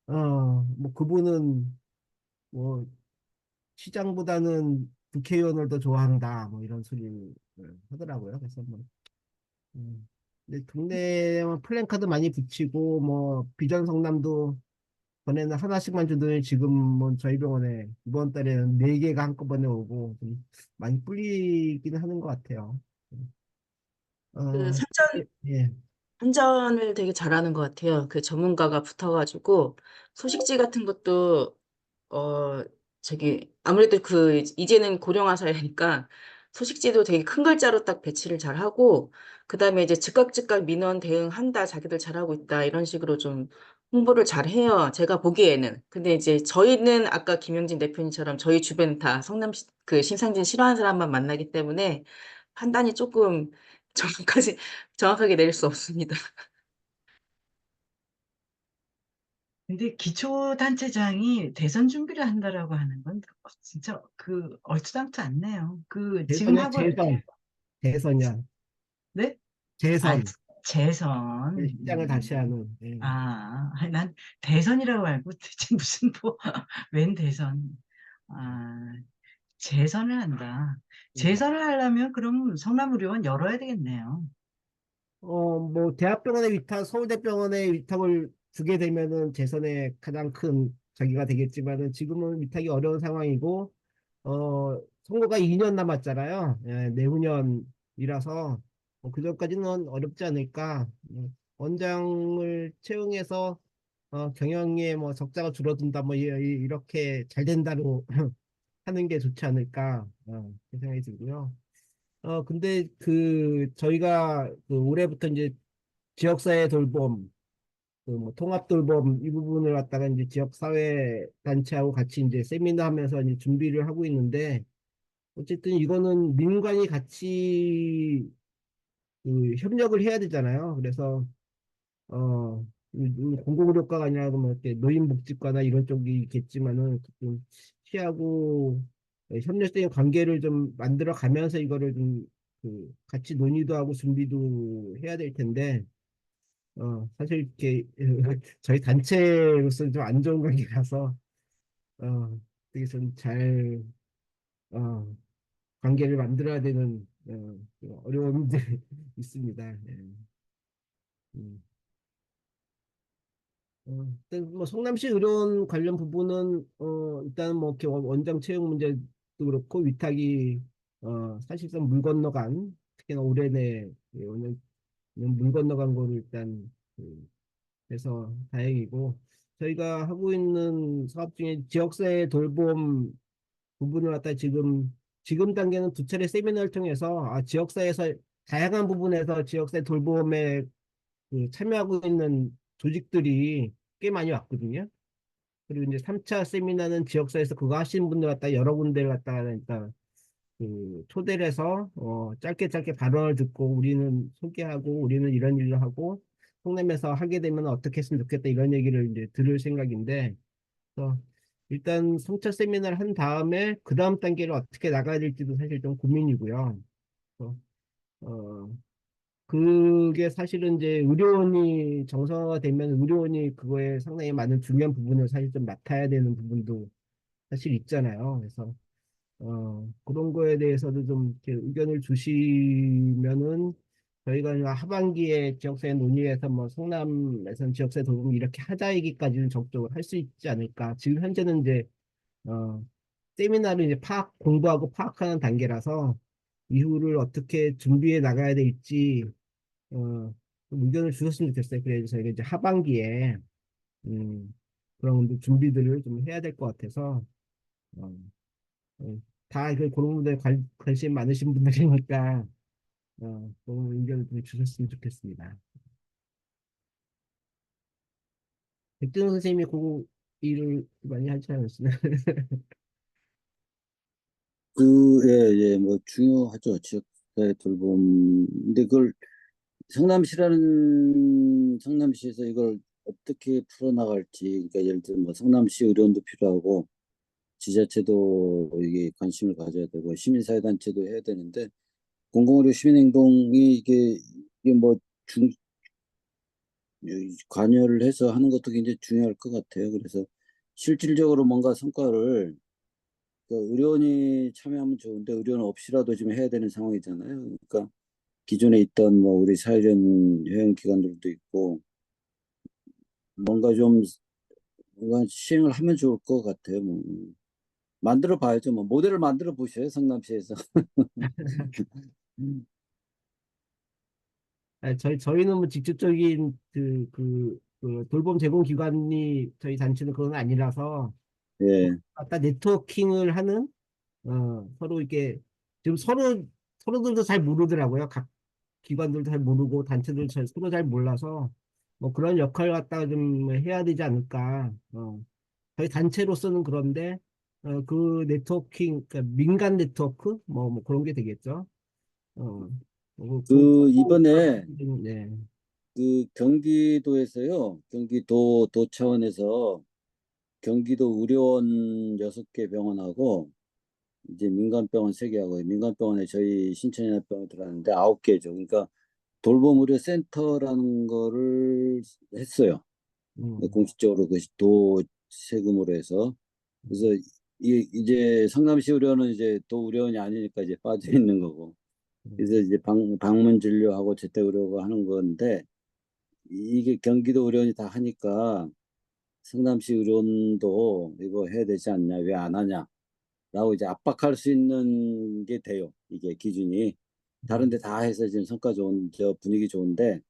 뭐 그분은 뭐 시장보다는 국회의원을 더 좋아한다 뭐 이런 소리를 하더라고요. 그래서 뭐 근데 동네에 뭐 플랜카드 많이 붙이고 뭐 비전 성남도 전에는 하나씩만 주더니 지금은 저희 병원에 이번 달에는 4개가 한꺼번에 오고 좀 많이 뿔리긴 하는 것 같아요. 그 어, 선전, 예. 선전을 되게 잘하는 것 같아요. 그 전문가가 붙어가지고 소식지 같은 것도 어, 아무래도 이제는 고령화 사회니까 소식지도 되게 큰 글자로 딱 배치를 잘 하고, 그 다음에 이제 즉각 민원 대응한다, 자기들 잘하고 있다, 이런 식으로 좀 홍보를 잘 해요. 제가 보기에는. 근데 이제 저희는 아까 김영진 대표님처럼 저희 주변 다 신상진 싫어하는 사람만 만나기 때문에 판단이 조금 정확하게 내릴 수 없습니다. 근데 기초단체장이 대선 준비를 한다라고 하는 건 진짜 얼토당토 않네요. 지금 대선이야, 하고, 대선이야. 네? 아, 재선. 재선. 시장을 다시 하는. 예. 난 대선이라고 알고 대체 무슨 웬 대선. 아, 재선을 한다. 음. 재선을 하려면 그럼 성남의료원 열어야 되겠네요. 뭐, 대학병원의 위탁, 서울대병원의 위탁을 주게 되면은 재선의 가장 큰 자기가 되겠지만은 지금은 위탁이 어려운 상황이고, 선거가 2년 남았잖아요. 예, 내후년이라서, 그 전까지는 어렵지 않을까. 원장을 채용해서, 경영에 뭐 적자가 줄어든다, 뭐, 이렇게 잘 된다로 하는 게 좋지 않을까, 그렇게 생각이 들고요. 근데 저희가 올해부터 이제 지역사회 돌봄, 뭐 통합 돌봄 이 부분을 갖다가 이제 지역사회 단체하고 같이 이제 세미나 하면서 이제 준비를 하고 있는데, 어쨌든 이거는 민관이 같이 협력을 해야 되잖아요. 그래서, 공공의료과가 아니라 뭐 이렇게 노인복지과나 이런 쪽이 겠지만은 좀 시하고 협력적인 관계를 좀 만들어 가면서 이거를 좀 같이 논의도 하고 준비도 해야 될 텐데, 사실 이렇게 저희 단체로서 좀 안 좋은 관계라서, 되게 좀 어, 관계를 만들어야 되는, 어려움들이 있습니다. 예. 음. 일단 뭐 성남시 의료원 관련 부분은 일단 뭐 이렇게 원장 채용 문제도 그렇고 위탁이 사실상 물 건너간, 특히나 올해 내 오늘 물 건너간 거를 일단 해서 다행이고, 저희가 하고 있는 사업 중에 지역사회 돌봄 부분을 갖다 지금 단계는 2차례 세미나를 통해서 지역사회에서 다양한 부분에서 지역사회 돌봄에 참여하고 있는 조직들이 꽤 많이 왔거든요. 그리고 이제 3차 세미나는 지역사회에서 그거 하시는 분들 갖다 여러 군데를 갖다가 일단 초대를 해서 짧게 짧게 발언을 듣고 우리는 소개하고 우리는 이런 일을 하고 성남에서 하게 되면 어떻게 했으면 좋겠다 이런 얘기를 이제 들을 생각인데, 그래서 일단 3차 세미나를 한 다음에 그 다음 단계를 어떻게 나가야 될지도 사실 좀 고민이고요. 그래서 그게 사실은 이제 의료원이 정상화가 되면 의료원이 그거에 상당히 많은 중요한 부분을 사실 좀 맡아야 되는 부분도 사실 있잖아요. 그래서 그런 거에 대해서도 좀 이렇게 의견을 주시면은 저희가 이제 하반기에 지역사회 논의해서 뭐 성남에서는 지역사회 돌봄 이렇게 하자 얘기까지는 적극적으로 할 수 있지 않을까. 지금 현재는 이제 어, 세미나를 이제 공부하고 파악하는 단계라서 이후를 어떻게 준비해 나가야 될지 좀 의견을 주셨으면 좋겠어요. 그래서 저희가 이제 하반기에 음, 그런 준비들을 좀 해야 될 것 같아서 어, 그런 분들 관심 많으신 분들이니까 그런 의견을 좀 주셨으면 좋겠습니다. 백준 선생님이 그 일을 많이 하지 않았어요? 예, 뭐, 중요하죠. 지역사회 돌봄. 근데 그걸 성남시에서 이걸 어떻게 풀어나갈지, 그러니까 예를 들면 뭐 성남시 의료원도 필요하고, 지자체도 이게 관심을 가져야 되고, 시민사회단체도 해야 되는데, 공공의료 시민행동이 이게 뭐, 관여를 해서 하는 것도 굉장히 중요할 것 같아요. 그래서 실질적으로 뭔가 성과를 의료원이 참여하면 좋은데 의료원 없이라도 지금 해야 되는 상황이잖아요. 그러니까 기존에 있던 뭐 우리 사회전 요양기관들도 있고 뭔가 좀 시행을 하면 좋을 것 같아요. 뭐. 만들어 봐야죠. 뭐 모델을 만들어 보셔요, 성남시에서. 저희는 뭐 직접적인 그 돌봄 제공 기관이 저희 단체는 그건 아니라서 예. 아까 네트워킹을 하는 서로 이렇게 지금 서로들도 잘 모르더라고요. 각 기관들도 잘 모르고 단체들 서로 잘 몰라서 뭐 그런 역할을 갖다가 좀 해야 되지 않을까. 저희 단체로서는 그런데 그 네트워킹, 그러니까 민간 네트워크 뭐 그런 게 되겠죠. 어, 이번에 네. 경기도에서요, 경기도 도 차원에서 경기도 의료원 6개 병원하고 이제 민간병원 3개하고 민간병원에 저희 신천연합병원 들어갔는데 9개죠. 그러니까 돌봄 의료 센터라는 거를 했어요. 공식적으로 그 도 세금으로 해서. 그래서 이제 성남시 의료원은 이제 도 의료원이 아니니까 이제 빠져 있는 거고. 그래서 이제 방문 진료하고 재택 의료가 하는 건데 이게 경기도 의료원이 다 하니까 성남시 의료원도 이거 해야 되지 않냐, 왜 안 하냐 라고 이제 압박할 수 있는 게 돼요. 이게 기준이. 다른 데 다 해서 지금 성과 좋은, 분위기 좋은데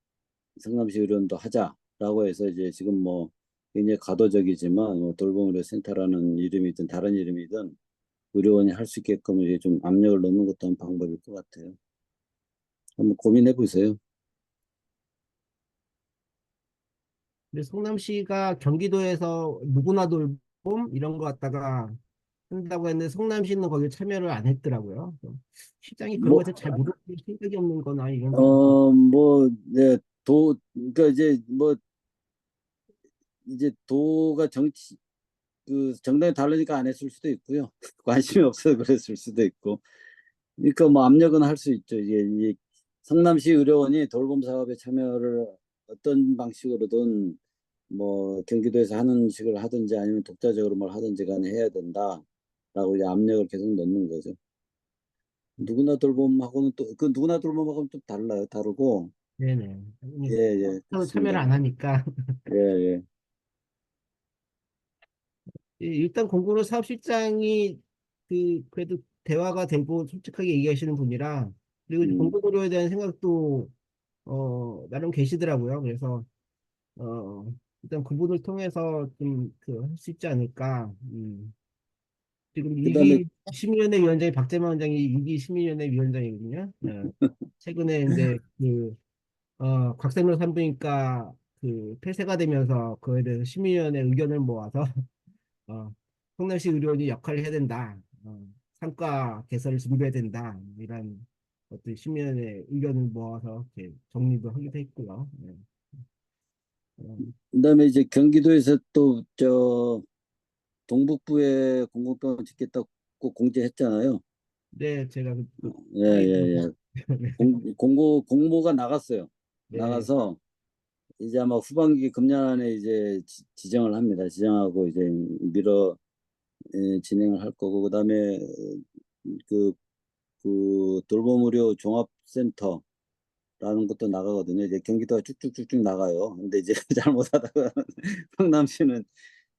성남시 의료원도 하자라고 해서 이제 지금 뭐 굉장히 가도적이지만 뭐 돌봄의료센터라는 이름이든 다른 이름이든 의료원이 할 수 있게끔 이제 좀 압력을 넣는 것도 한 방법일 것 같아요. 한번 고민해 보세요. 근데 성남시가 경기도에서 누구나 돌봄 이런 거 갖다가 한다고 했는데 성남시는 거기에 참여를 안 했더라고요. 그래서 시장이 그런 뭐, 것을 잘 모를 생각이 없는 거나 이런 생각이 네, 그러니까 이제 도가 정당이 다르니까 안 했을 수도 있고요. 관심이 없어서 그랬을 수도 있고. 그러니까 뭐 압력은 할 수 있죠. 이게 성남시 의료원이 돌봄 사업에 참여를 어떤 방식으로든 뭐 경기도에서 하는 식을 하든지 아니면 독자적으로 뭘 하든지 간에 해야 된다라고 이제 압력을 계속 넣는 거죠. 누구나 돌봄하고는 또 그 누구나 돌봄하고는 좀 달라요. 다르고. 네네. 예, 예, 서로 참여를 그렇습니다. 안 하니까 예, 예. 일단 공공의 사업실장이 그래도 대화가 되고 솔직하게 얘기하시는 분이라 그리고 이제 음. 공공의료에 대한 생각도 나름 계시더라고요. 그래서 일단 그분을 통해서 좀 할 수 있지 않을까. 지금 그다음에 2기 시민위원회 위원장이 박재만 원장이 2기 시민위원회 위원장이거든요. 최근에 이제 곽상로 산부인과 폐쇄가 되면서 그에 대해서 시민위원회 의견을 모아서 성남시 의료원이 역할을 해야 된다. 상과 개설을 준비해야 된다. 이런 어떤 시민의 의견을 모아서 이렇게 정리도 하기도 했고요. 네. 그다음에 이제 경기도에서 또 동북부에 공공병원 짓겠다고 공지했잖아요. 네, 제가 예, 예, 예. 공모가 나갔어요. 네, 나가서 이제 아마 후반기 금년 안에 이제 지정을 합니다. 지정하고 이제 진행을 할 거고 그다음에 그, 돌봄의료 종합센터라는 것도 나가거든요. 이제 경기도가 쭉쭉쭉쭉 나가요. 근데 이제 잘못하다가 성남시는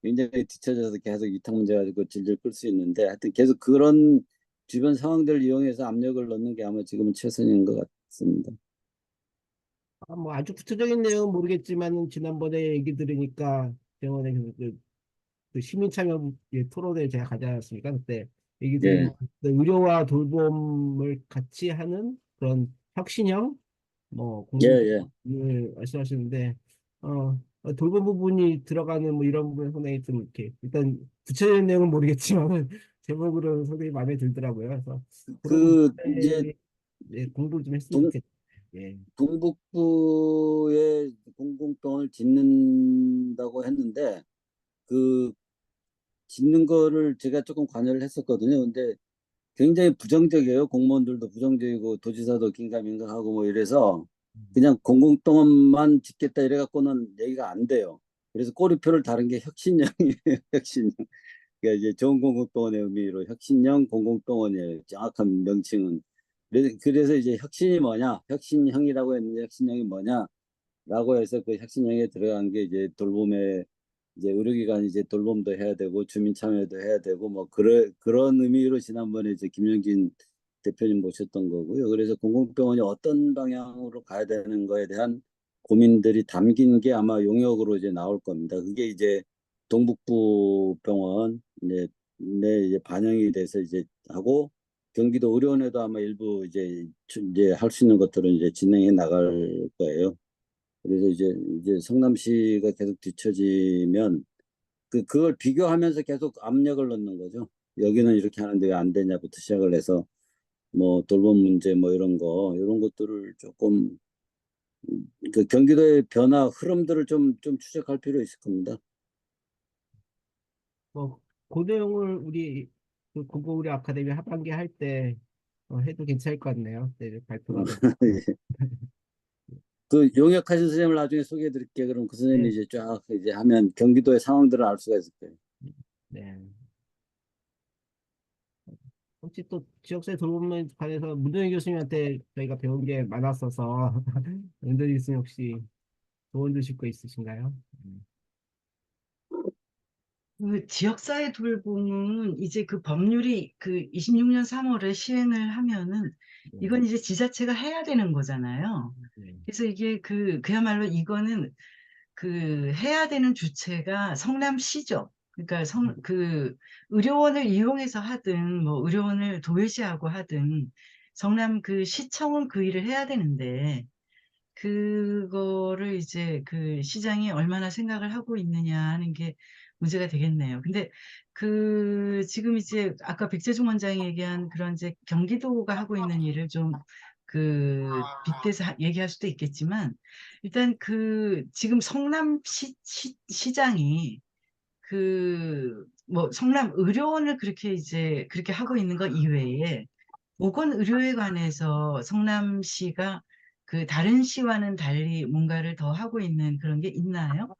굉장히 뒤처져서 계속 위탁 문제 가지고 질질 끌 수 있는데 하여튼 계속 그런 주변 상황들을 이용해서 압력을 넣는 게 아마 지금은 최선인 것 같습니다. 뭐 아주 구체적인 내용은 모르겠지만 지난번에 얘기 들으니까 병원에 그 시민 참여 토론회 제가 가지 않았습니까? 그때 얘기 예, 들으니까 의료와 돌봄을 같이 하는 그런 혁신형 뭐 예, 예. 공공을 말씀하시는데 돌봄 부분이 들어가는 뭐 이런 부분 상당히 좀 이렇게 일단 구체적인 내용은 모르겠지만 제목으로는 상당히 마음에 들더라고요. 그래서 그런 이제 부분에 공부를 좀 했으면 동, 좋겠다. 예. 동북부에 공공병원을 짓는다고 했는데 그 짓는 거를 제가 조금 관여를 했었거든요. 근데 굉장히 부정적이에요. 공무원들도 부정적이고 도지사도 긴가민가하고 뭐 이래서 그냥 공공병원만 짓겠다 이래 갖고는 얘기가 안 돼요. 그래서 꼬리표를 다른 게 혁신형이에요. 혁신형. 그러니까 이제 좋은 공공병원의 의미로 혁신형 공공병원이에요. 정확한 명칭은. 그래서 이제 혁신이 뭐냐? 혁신형이라고 했는데 혁신형이 뭐냐라고 해서 그 혁신형에 들어간 게 이제 돌봄에 이제 의료기관 이제 돌봄도 해야 되고 주민 참여도 해야 되고 뭐 그런 의미로 지난번에 이제 김영진 대표님 모셨던 거고요. 그래서 공공병원이 어떤 방향으로 가야 되는 거에 대한 고민들이 담긴 게 아마 용역으로 이제 나올 겁니다. 그게 이제 동북부 병원 이제 반영이 돼서 이제 하고 경기도 의료원에도 아마 일부 이제 할 수 있는 것들은 이제 진행해 나갈 거예요. 그래서 이제 성남시가 계속 뒤처지면 그걸 비교하면서 계속 압력을 넣는 거죠. 여기는 이렇게 하는데 왜 안 되냐부터 시작을 해서 뭐 돌봄 문제 뭐 이런 것들을 조금 그 경기도의 변화 흐름들을 좀 추적할 필요 있을 겁니다. 뭐, 그 내용을 우리 아카데미 하반기 할 때 해도 괜찮을 것 같네요. 네, 발표가 돼. 그 용역하신 선생님을 나중에 소개해 드릴게요. 그럼 그 선생님이 네. 이제 쫙 이제 하면 경기도의 상황들을 알 수가 있을 거예요. 네. 혹시 또 지역사회 돌봄에 관해서 문정희 교수님한테 저희가 배운 게 많았어서 문정희 교수님 혹시 조언 주실 거 있으신가요? 그 지역사회 돌봄은 이제 그 법률이 그 26년 3월에 시행을 하면은 이건 이제 지자체가 해야 되는 거잖아요. 네. 그래서 이게 그야말로 이거는 그 해야 되는 주체가 성남시죠. 그러니까 그 의료원을 이용해서 하든 뭐 의료원을 도외시하고 하든 성남 그 시청은 그 일을 해야 되는데 그거를 이제 그 시장이 얼마나 생각을 하고 있느냐 하는 게 문제가 되겠네요. 근데 지금 이제 아까 백재중 원장이 얘기한 그런 이제 경기도가 하고 있는 일을 좀 빗대서 얘기할 수도 있겠지만 일단 지금 시장이 뭐 성남 의료원을 그렇게 하고 있는 것 이외에 보건의료에 관해서 성남시가 그 다른 시와는 달리 뭔가를 더 하고 있는 그런 게 있나요?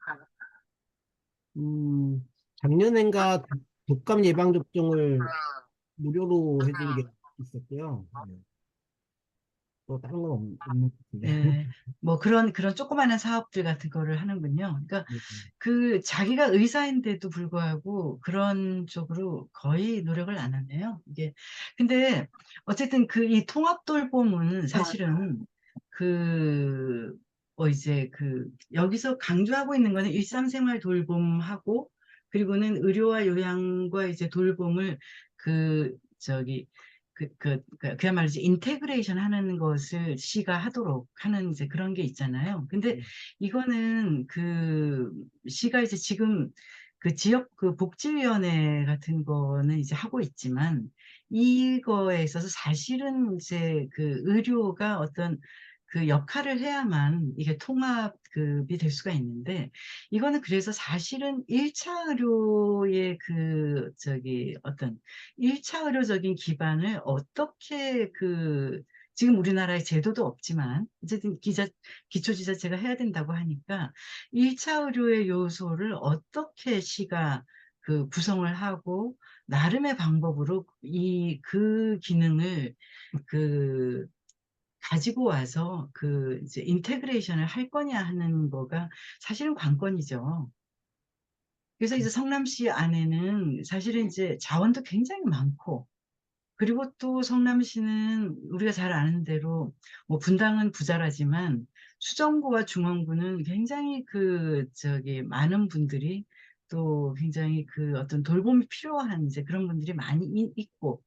작년엔가 독감 예방 접종을 무료로 해준 게 있었고요. 네. 또 다른 건 없는 것 같은데. 네, 뭐 그런 조그마한 사업들 같은 거를 하는군요. 그러니까 네. 자기가 의사인데도 불구하고 그런 쪽으로 거의 노력을 안 하네요. 근데 어쨌든 이 통합 돌봄은 사실은 이제 여기서 강조하고 있는 거는 일상생활 돌봄하고 그리고는 의료와 요양과 이제 돌봄을 그야말로 이제 인테그레이션 하는 것을 시가 하도록 하는 이제 그런 게 있잖아요. 근데 이거는 시가 이제 지금 지역 복지위원회 같은 거는 이제 하고 있지만 이거에 있어서 사실은 이제 의료가 어떤 역할을 해야만 이게 통합이 될 수가 있는데 이거는 그래서 사실은 1차 의료의 어떤 1차 의료적인 기반을 어떻게 지금 우리나라에 제도도 없지만 어쨌든 기초지자체가 해야 된다고 하니까 1차 의료의 요소를 어떻게 시가 구성을 하고 나름의 방법으로 그 기능을 가지고 와서 이제 인테그레이션을 할 거냐 하는 거가 사실은 관건이죠. 그래서 이제 성남시 안에는 사실은 이제 자원도 굉장히 많고 그리고 또 성남시는 우리가 잘 아는 대로 뭐 분당은 부자라지만 수정구와 중원구는 굉장히 많은 분들이 또 굉장히 어떤 돌봄이 필요한 이제 그런 분들이 많이 있고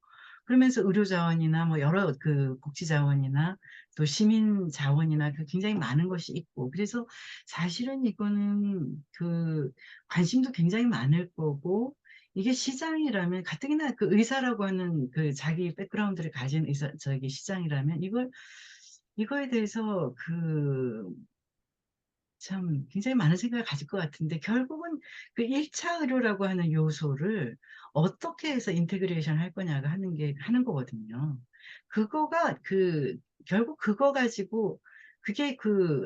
그러면서 의료 자원이나 뭐 여러 복지 자원이나 또 시민 자원이나 굉장히 많은 것이 있고 그래서 사실은 이거는 관심도 굉장히 많을 거고 이게 시장이라면 가뜩이나 의사라고 하는 자기 백그라운드를 가진 시장이라면 이거에 대해서 참 굉장히 많은 생각을 가질 것 같은데 결국은 1차 의료라고 하는 요소를 어떻게 해서 인테그레이션 할 거냐가 하는 거거든요. 그거가 결국 그거 가지고 그게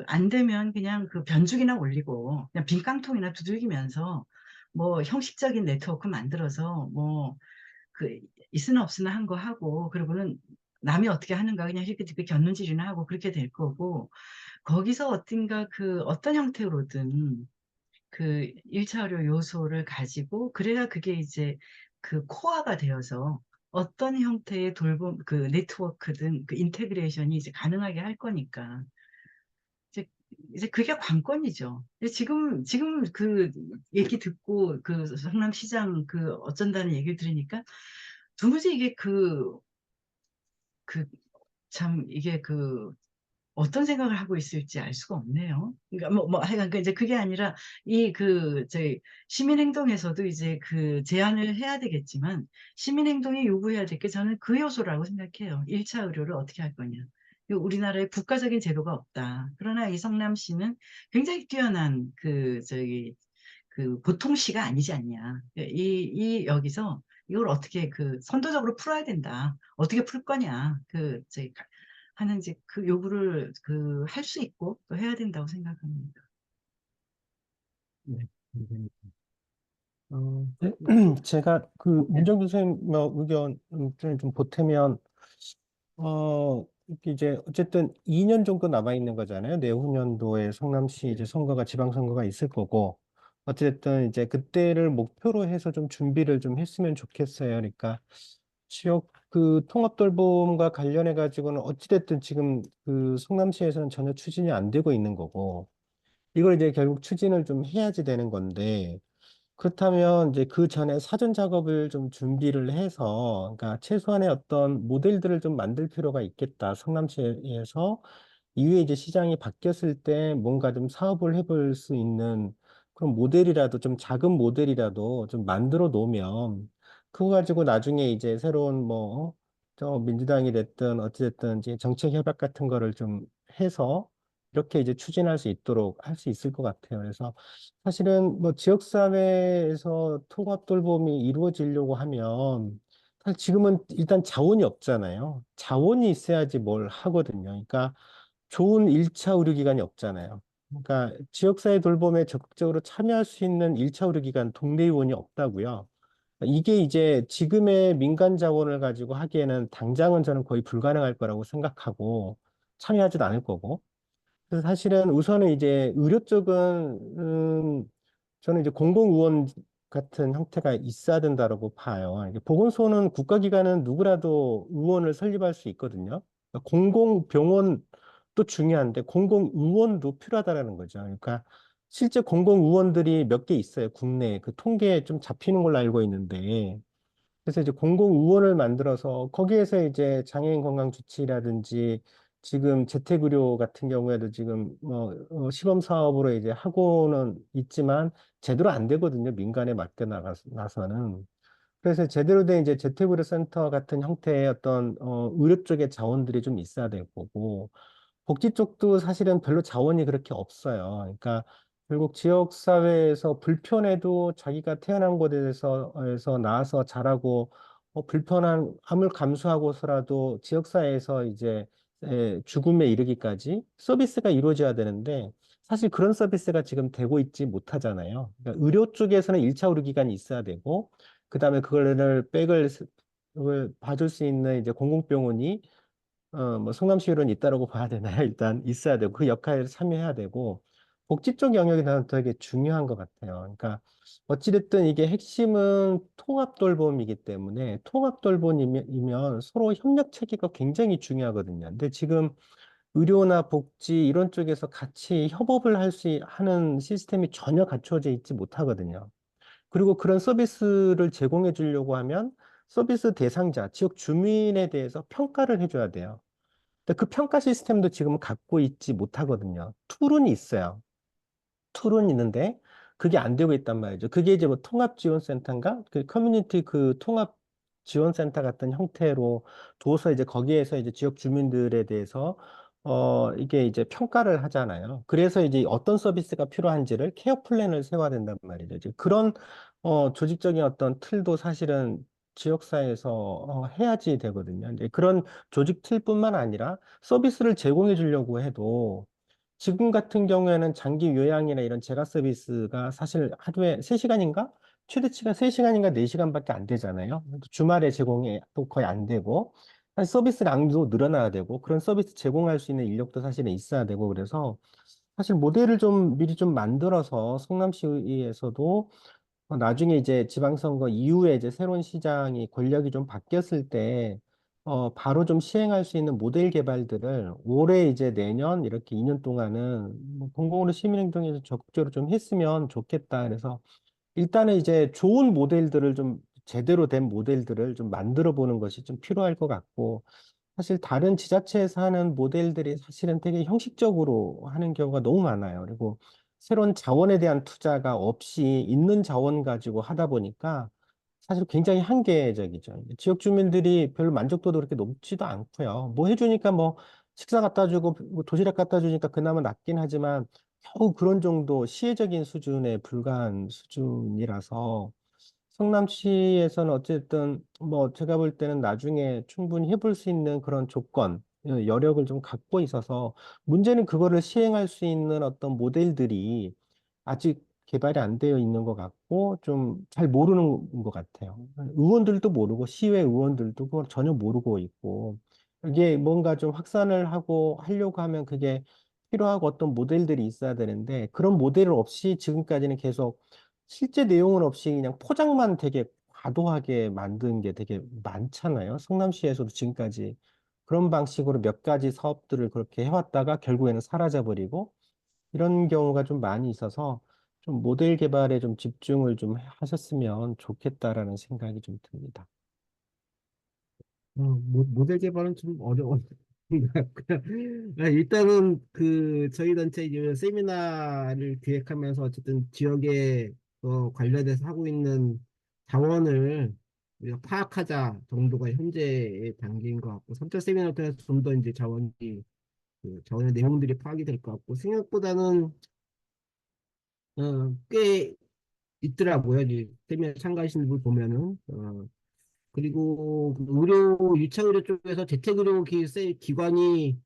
안 되면 그냥 변죽이나 올리고 그냥 빈 깡통이나 두들기면서 뭐 형식적인 네트워크 만들어서 뭐 그 있으나 없으나 한 거 하고 그러고는 남이 어떻게 하는가 그냥 이렇게 곁눈질이나 하고 그렇게 될 거고 거기서 어딘가 그 어떤 형태로든 그 1차 의료 요소를 가지고 그래야 그게 이제 그 코어가 되어서 어떤 형태의 돌봄 그 네트워크든 그 인테그레이션이 이제 가능하게 할 거니까 이제 이제 그게 관건이죠. 근데 지금 그 얘기 듣고 그 성남시장 그 어쩐다는 얘기를 들으니까 도무지 이게 참 이게 어떤 생각을 하고 있을지 알 수가 없네요. 그러니까 하여간 이제 그게 아니라 저희 시민행동에서도 이제 그 제안을 해야 되겠지만 시민행동이 요구해야 될 게 저는 그 요소라고 생각해요. 1차 의료를 어떻게 할 거냐. 우리나라에 국가적인 제도가 없다. 그러나 이 성남시는 굉장히 뛰어난 보통시가 아니지 않냐. 여기서 이걸 어떻게 선도적으로 풀어야 된다. 어떻게 풀 거냐. 하는지 그 요구를 할 수 있고 또 해야 된다고 생각합니다. 네, 감사합니다. 제가 그 문정규 선생님 의견을 좀 보태면 이렇게 이제 어쨌든 2년 정도 남아 있는 거잖아요. 내후년도에 성남시 이제 선거가 지방선거가 있을 거고 어쨌든 이제 그때를 목표로 해서 좀 준비를 좀 했으면 좋겠어요. 그러니까 지역 그 통합돌봄과 관련해 가지고는 어찌됐든 지금 그 성남시에서는 전혀 추진이 안 되고 있는 거고 이걸 이제 결국 추진을 좀 해야지 되는 건데 그렇다면 이제 그 전에 사전 작업을 좀 준비를 해서, 그러니까 최소한의 어떤 모델들을 좀 만들 필요가 있겠다. 성남시에서 이후에 이제 시장이 바뀌었을 때 뭔가 좀 사업을 해볼 수 있는 그런 모델이라도 좀 작은 모델이라도 좀 만들어 놓으면 그거 가지고 나중에 이제 새로운 저 민주당이 됐든 어찌됐든 이제 정책 협약 같은 거를 좀 해서 이렇게 이제 추진할 수 있도록 할 수 있을 것 같아요. 그래서 사실은 뭐 지역사회에서 통합 돌봄이 이루어지려고 하면 사실 지금은 일단 자원이 없잖아요. 자원이 있어야지 뭘 하거든요. 그러니까 좋은 1차 의료기관이 없잖아요. 그러니까 지역사회 돌봄에 적극적으로 참여할 수 있는 1차 의료기관 동네의원이 없다고요. 이게 이제 지금의 민간 자원을 가지고 하기에는 당장은 저는 거의 불가능할 거라고 생각하고 참여하지도 않을 거고. 그래서 사실은 우선은 이제 의료 쪽은 저는 이제 공공의원 같은 형태가 있어야 된다고 봐요. 이게 보건소는 국가기관은 누구라도 의원을 설립할 수 있거든요. 그러니까 공공병원도 중요한데 공공의원도 필요하다라는 거죠. 그러니까 실제 공공의원들이 몇 개 있어요. 국내에 그 통계에 좀 잡히는 걸로 알고 있는데 그래서 이제 공공의원을 만들어서 거기에서 이제 장애인 건강 주치라든지 지금 재택의료 같은 경우에도 지금 시범 사업으로 이제 하고는 있지만 제대로 안 되거든요. 민간에 맡겨 나서는. 그래서 제대로 된 이제 재택의료 센터 같은 형태의 어떤 의료 쪽의 자원들이 좀 있어야 될 거고 복지 쪽도 사실은 별로 자원이 그렇게 없어요. 그러니까 결국 지역사회에서 불편해도 자기가 태어난 곳에서 나와서 자라고 불편함을 감수하고서라도 지역사회에서 이제 죽음에 이르기까지 서비스가 이루어져야 되는데 사실 그런 서비스가 지금 되고 있지 못하잖아요. 그러니까 의료 쪽에서는 1차 의료기관이 있어야 되고 그다음에 그거를 백을 봐줄 수 있는 이제 공공병원이 뭐 성남시의료는 있다라고 봐야 되나요? 일단 있어야 되고 그 역할에 참여해야 되고 복지 쪽 영역이 나는 되게 중요한 것 같아요. 그러니까 어찌됐든 이게 핵심은 통합 돌봄이기 때문에 통합 돌봄이면 서로 협력 체계가 굉장히 중요하거든요. 근데 지금 의료나 복지 이런 쪽에서 같이 협업을 하는 시스템이 전혀 갖춰져 있지 못하거든요. 그리고 그런 서비스를 제공해 주려고 하면 서비스 대상자, 지역 주민에 대해서 평가를 해줘야 돼요. 근데 그 평가 시스템도 지금 갖고 있지 못하거든요. 툴은 있어요. 툴은 있는데 그게 안 되고 있단 말이죠. 그게 이제 뭐 통합지원센터인가? 그 커뮤니티 그 통합지원센터 같은 형태로 둬서 이제 거기에서 이제 지역 주민들에 대해서 이게 이제 평가를 하잖아요. 그래서 이제 어떤 서비스가 필요한지를 케어 플랜을 세워야 된단 말이죠. 이제 그런 조직적인 어떤 틀도 사실은 지역사회에서 해야지 되거든요. 이제 그런 조직 틀뿐만 아니라 서비스를 제공해 주려고 해도 지금 같은 경우에는 장기 요양이나 이런 재가 서비스가 사실 하루에 3시간인가? 최대치가 3시간인가 4시간밖에 안 되잖아요. 주말에 제공이 또 거의 안 되고, 사실 서비스 량도 늘어나야 되고, 그런 서비스 제공할 수 있는 인력도 사실은 있어야 되고, 그래서 사실 모델을 좀 미리 좀 만들어서 성남시에서도 나중에 이제 지방선거 이후에 이제 새로운 시장이 권력이 좀 바뀌었을 때, 바로 좀 시행할 수 있는 모델 개발들을 올해 이제 내년 이렇게 2년 동안은 뭐 공공으로 시민행동에서 적극적으로 좀 했으면 좋겠다. 그래서 일단은 이제 좋은 모델들을 좀 제대로 된 모델들을 좀 만들어 보는 것이 좀 필요할 것 같고, 사실 다른 지자체에서 하는 모델들이 사실은 되게 형식적으로 하는 경우가 너무 많아요. 그리고 새로운 자원에 대한 투자가 없이 있는 자원 가지고 하다 보니까 사실 굉장히 한계적이죠. 지역 주민들이 별로 만족도도 그렇게 높지도 않고요. 뭐 해주니까 뭐 식사 갖다 주고 뭐 도시락 갖다 주니까 그나마 낫긴 하지만 겨우 그런 정도 시혜적인 수준에 불과한 수준이라서 성남시에서는 어쨌든 뭐 제가 볼 때는 나중에 충분히 해볼 수 있는 그런 조건, 여력을 좀 갖고 있어서 문제는 그거를 시행할 수 있는 어떤 모델들이 아직 개발이 안 되어 있는 것 같고 좀 잘 모르는 것 같아요. 의원들도 모르고 시의회 의원들도 그걸 전혀 모르고 있고 이게 뭔가 좀 확산을 하고 하려고 하면 그게 필요하고 어떤 모델들이 있어야 되는데 그런 모델을 없이 지금까지는 계속 실제 내용은 없이 그냥 포장만 되게 과도하게 만든 게 되게 많잖아요. 성남시에서도 지금까지 그런 방식으로 몇 가지 사업들을 그렇게 해왔다가 결국에는 사라져버리고 이런 경우가 좀 많이 있어서 좀 모델 개발에 좀 집중을 좀 하셨으면 좋겠다라는 생각이 좀 듭니다. 모델 개발은 좀 어려운 것 같고요. 일단은 그 저희 단체 이제 세미나를 기획하면서 어쨌든 지역에 관련해서 하고 있는 자원을 우리가 파악하자 정도가 현재의 단계인 것 같고, 3차 세미나를 통해서 좀 더 이제 그 자원의 내용들이 파악이 될 것 같고, 생각보다는 꽤 있더라고요. 이제 세미나 참가하시는 분 보면은. 그리고 그 유창 의료 쪽에서 재택의료 기관이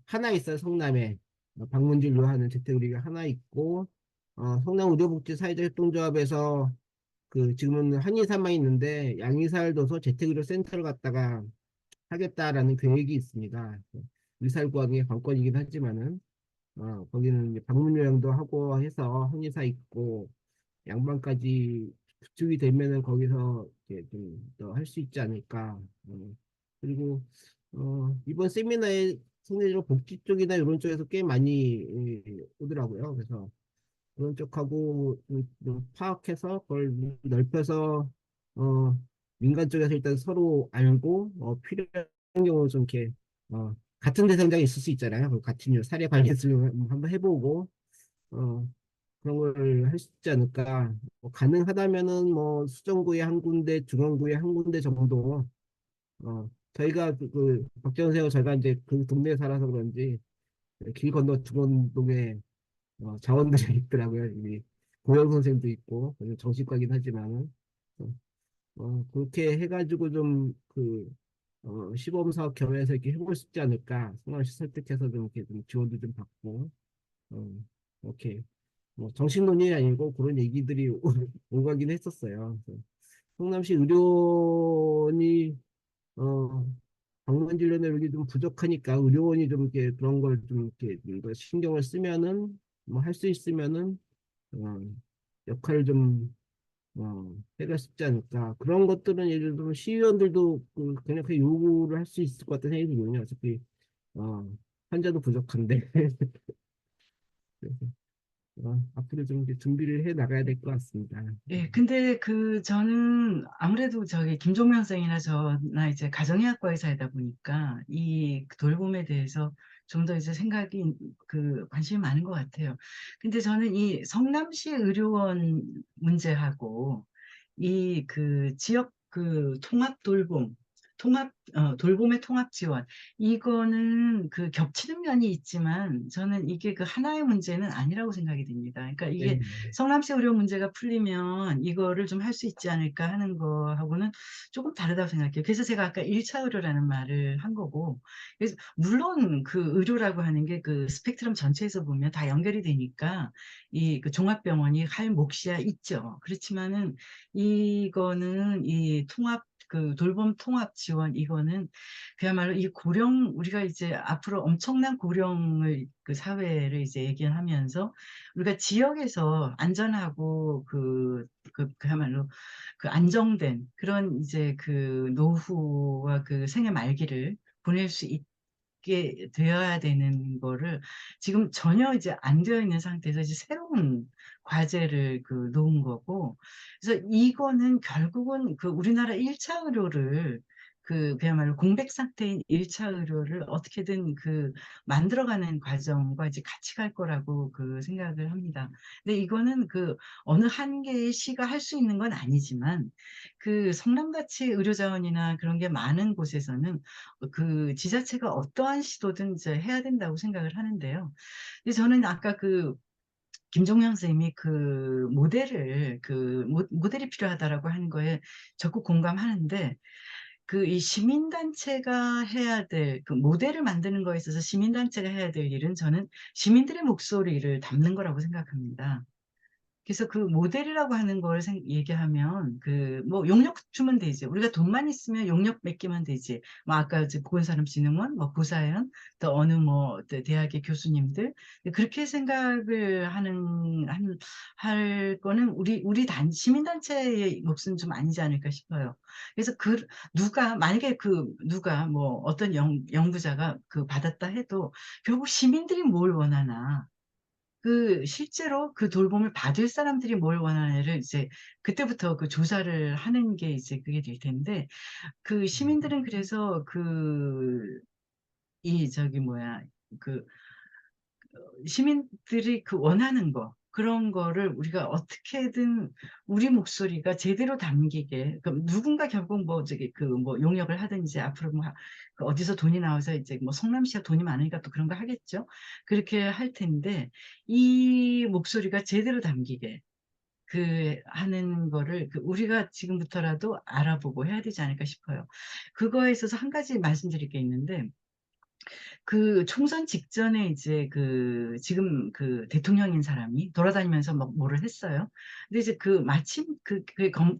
하나 있어요. 성남에 방문 진료하는 재택의료가 하나 있고, 성남 의료복지 사회적 협동조합에서 그 지금은 한의사만 있는데 양의사를 둬서 재택의료 센터를 갖다가 하겠다라는 계획이 있습니다. 의사를 구하는 게 관건이긴 하지만은 거기는 이제 방문 요양도 하고 해서 한의사 있고 양반까지 구축이 되면은 거기서 이제 좀 더 할 수 있지 않을까. 그리고 이번 세미나에 상대적으로 복지 쪽이나 이런 쪽에서 꽤 많이 오더라고요. 그래서 그런 쪽하고 좀 파악해서 그걸 넓혀서 어, 민간 쪽에서 일단 서로 알고 필요한 경우 좀 이렇게 같은 대상자가 있을 수 있잖아요. 그 같은 사례 관리를 한번 해보고 어, 그런 걸 할 수 있지 않을까. 가능하다면은 뭐 수정구에 한 군데, 중앙구에 한 군데 정도. 저희가 박재원 선생님 저희가 이제 그 동네에 살아서 그런지 길 건너 중원동에 자원들이 있더라고요. 이 고영 선생도 있고 정신과긴 하지만은 그렇게 해가지고 시범 사업 겸해서 이렇게 해볼 수 있지 않을까. 성남시 설득해서 좀 이렇게 좀 지원도 좀 받고 이렇게 뭐 정신론이 아니고 그런 얘기들이 오가긴 했었어요. 그래서 성남시 의료원이 어, 방문 진료 내역이 좀 부족하니까 의료원이 좀 이렇게 그런 걸 좀 이렇게 좀더 신경을 쓰면은 뭐 할 수 있으면은 어, 역할을 좀 해가 싶지 않을까. 그런 것들은 예를 들면 시의원들도 그냥 그 요구를 할 수 있을 것 같다는 생각이 들거든요. 어차피 어, 환자도 부족한데 그래서 앞으로 좀 이제 준비를 해 나가야 될 것 같습니다. 예, 근데 저는 아무래도 저기 김종명 선생이나 저나 이제 가정의학과 의사이다 보니까 이 돌봄에 대해서 좀 더 이제 생각이 관심이 많은 것 같아요. 근데 저는 이 성남시 의료원 문제하고 이 지역 통합 돌봄, 돌봄의 통합 지원. 이거는 그 겹치는 면이 있지만 저는 이게 그 하나의 문제는 아니라고 생각이 됩니다. 그러니까 이게 네. 성남시 의료 문제가 풀리면 이거를 좀 할 수 있지 않을까 하는 거하고는 조금 다르다고 생각해요. 그래서 제가 아까 1차 의료라는 말을 한 거고, 그래서 물론 그 의료라고 하는 게 그 스펙트럼 전체에서 보면 다 연결이 되니까 이 그 종합병원이 할 몫이야 있죠. 그렇지만은 이거는 이 그 돌봄 통합 지원 이거는 그야말로 이 우리가 이제 앞으로 엄청난 고령을 그 사회를 이제 얘기하면서 우리가 지역에서 안전하고 그야말로 그 안정된 그런 이제 그 노후와 그 생애 말기를 보낼 수 있게 되어야 되는 거를 지금 전혀 이제 안 되어 있는 상태에서 이제 새로운 과제를 놓은 거고, 그래서 이거는 결국은 그 우리나라 1차 의료를 그야말로 공백 상태인 1차 의료를 어떻게든 만들어가는 과정과 이제 같이 갈 거라고 생각을 합니다. 근데 이거는 어느 한 개의 시가 할 수 있는 건 아니지만 성남같이 의료자원이나 그런 게 많은 곳에서는 그 지자체가 어떠한 시도든 이제 해야 된다고 생각을 하는데요. 근데 저는 아까 김종현 선생님이 모델이 필요하다라고 하는 거에 적극 공감하는데, 이 시민단체가 해야 될, 모델을 만드는 거에 있어서 시민단체가 해야 될 일은 저는 시민들의 목소리를 담는 거라고 생각합니다. 그래서 그 모델이라고 하는 걸 얘기하면 뭐 용역 주면 되지. 우리가 돈만 있으면 용역 맡기면 되지. 뭐 아까 이제 보건산업진흥원, 뭐 부사연, 또 어느 뭐 대학의 교수님들 그렇게 생각을 할 거는 우리 시민단체의 몫은 좀 아니지 않을까 싶어요. 그래서 만약에 누가 뭐 어떤 연구자가 받았다 해도 결국 시민들이 뭘 원하나, 실제로 돌봄을 받을 사람들이 뭘 원하냐를 이제 그때부터 조사를 하는 게 이제 그게 될 텐데, 시민들은 그래서 그 시민들이 원하는 그런 거를 우리가 어떻게든 우리 목소리가 제대로 담기게, 누군가 결국 뭐 용역을 하든지 앞으로 어디서 돈이 나와서 이제 뭐 성남시가 돈이 많으니까 또 그런 거 하겠죠. 그렇게 할 텐데 이 목소리가 제대로 담기게 하는 거를 우리가 지금부터라도 알아보고 해야 되지 않을까 싶어요. 그거에 있어서 한 가지 말씀드릴 게 있는데, 총선 직전에 이제 지금 대통령인 사람이 돌아다니면서 막 뭐를 했어요. 근데 이제 마침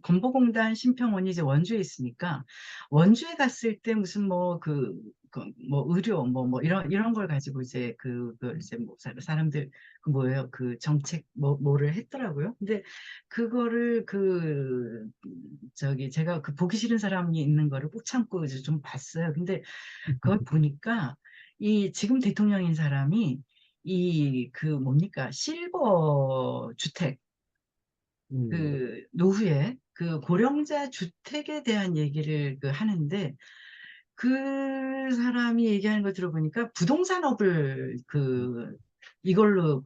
건보공단 심평원이 이제 원주에 있으니까 원주에 갔을 때 무슨 뭐 의료 이런 걸 가지고 이제 이제 뭐 사람들 뭐예요 정책 뭐를 했더라고요. 근데 그거를 제가 보기 싫은 사람이 있는 거를 꾹 참고 이제 좀 봤어요. 근데 그걸 보니까 지금 대통령인 사람이 뭡니까 실버 주택 노후에 고령자 주택에 대한 얘기를 하는데, 그 사람이 얘기하는 거 들어보니까 부동산업을 이걸로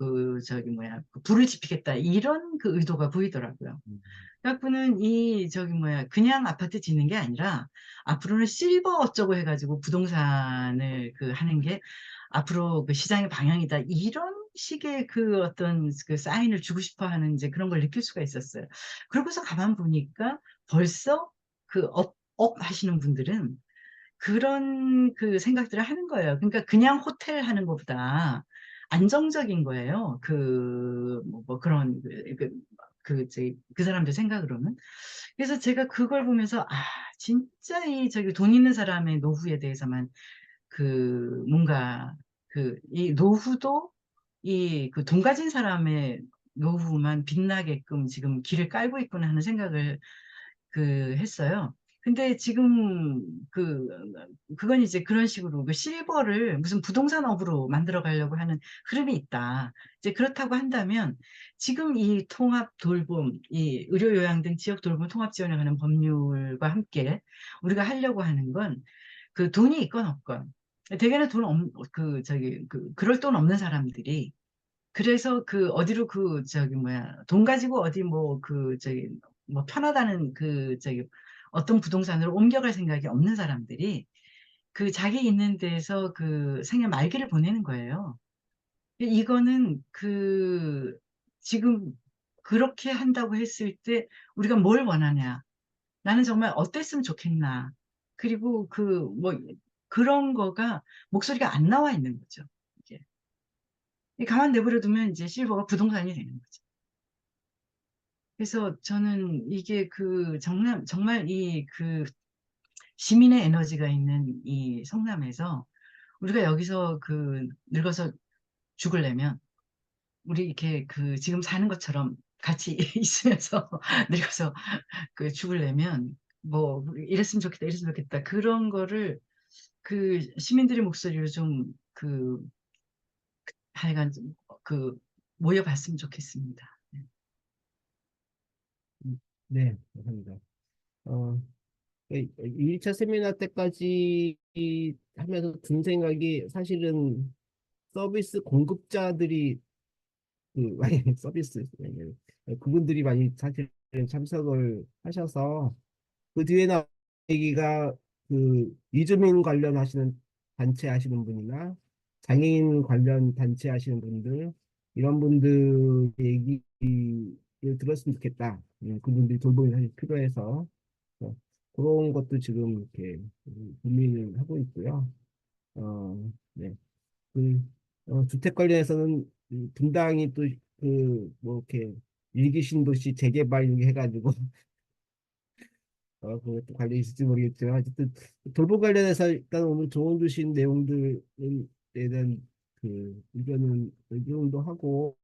불을 지피겠다 이런 의도가 보이더라고요. 그래갖고는 그냥 아파트 짓는 게 아니라 앞으로는 실버 어쩌고 해가지고 부동산을 하는 게 앞으로 시장의 방향이다. 이런 식의 어떤 사인을 주고 싶어 하는 이제 그런 걸 느낄 수가 있었어요. 그러고서 가만 보니까 벌써 업 하시는 분들은 그런 생각들을 하는 거예요. 그러니까 그냥 호텔 하는 것보다 안정적인 거예요. 그런 그 사람들 생각으로는. 그래서 제가 그걸 보면서 진짜 돈 있는 사람의 노후에 대해서만 뭔가 이 노후도 돈 가진 사람의 노후만 빛나게끔 지금 길을 깔고 있구나 하는 생각을 했어요. 근데 지금 그건 이제 그런 식으로 실버를 무슨 부동산업으로 만들어 가려고 하는 흐름이 있다. 이제 그렇다고 한다면 지금 이 통합 돌봄, 이 의료 요양 등 지역 돌봄 통합 지원을 하는 법률과 함께 우리가 하려고 하는 건 돈이 있건 없건 대개는 그럴 돈 없는 사람들이 그래서 어디로 돈 가지고 어디 뭐 편하다는 어떤 부동산으로 옮겨갈 생각이 없는 사람들이 그 자기 있는 데서 그 생애 말기를 보내는 거예요. 이거는 그 지금 그렇게 한다고 했을 때 우리가 뭘 원하냐? 나는 정말 어땠으면 좋겠나? 그리고 그 뭐 그런 거가 목소리가 안 나와 있는 거죠. 이게. 가만 내버려 두면 이제 실버가 부동산이 되는 거죠. 그래서 저는 이게 그 정말 이 그 시민의 에너지가 있는 이 성남에서 우리가 여기서 그 늙어서 죽으려면 우리 이렇게 그 지금 사는 것처럼 같이 있으면서 늙어서 그 죽으려면 뭐 이랬으면 좋겠다, 이랬으면 좋겠다. 그런 거를 그 시민들의 목소리로 좀 그 하여간 그 모여봤으면 좋겠습니다. 네, 감사합니다. 1차 세미나 때까지 하면서 든 생각이 사실은 서비스 공급자들이 그 많이 서비스 그분들이 많이 사실 참석을 하셔서 그 뒤에 나온 얘기가 그 이주민 관련 하시는 단체 하시는 분이나 장애인 관련 단체 하시는 분들 이런 분들 얘기를 들었으면 좋겠다. 그분들이 돌봄이 사실 필요해서 그런 것도 지금 이렇게 고민을 하고 있고요. 네. 그, 주택 관련해서는 분당이 또 그 뭐 이렇게 일기 신도시 재개발 이렇게 해가지고 그것도 관련이 있을지 모르겠지만 어쨌든 돌봄 관련해서 일단 오늘 조언 주신 내용들에 대한 그 의견도 하고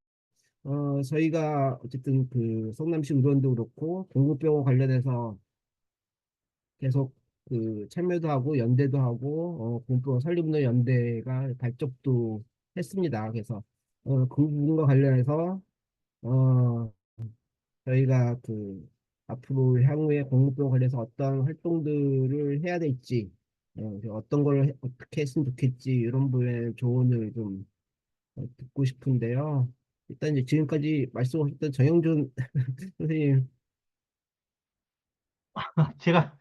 저희가 어쨌든 그 성남시 의료원도 그렇고 공급병원 관련해서 계속 그 참여도 하고 연대도 하고 공병원 설립로 연대가 발족도 했습니다. 그래서 그 부분과 관련해서 어 저희가 그 앞으로 향후에 공급병 관련해서 어떤 활동들을 해야 될지, 어떤 걸 어떻게 했으면 좋겠지, 이런 부분에 조언을 좀 듣고 싶은데요. 일단 이제 지금까지 말씀하셨던 정영준 선생님, 제가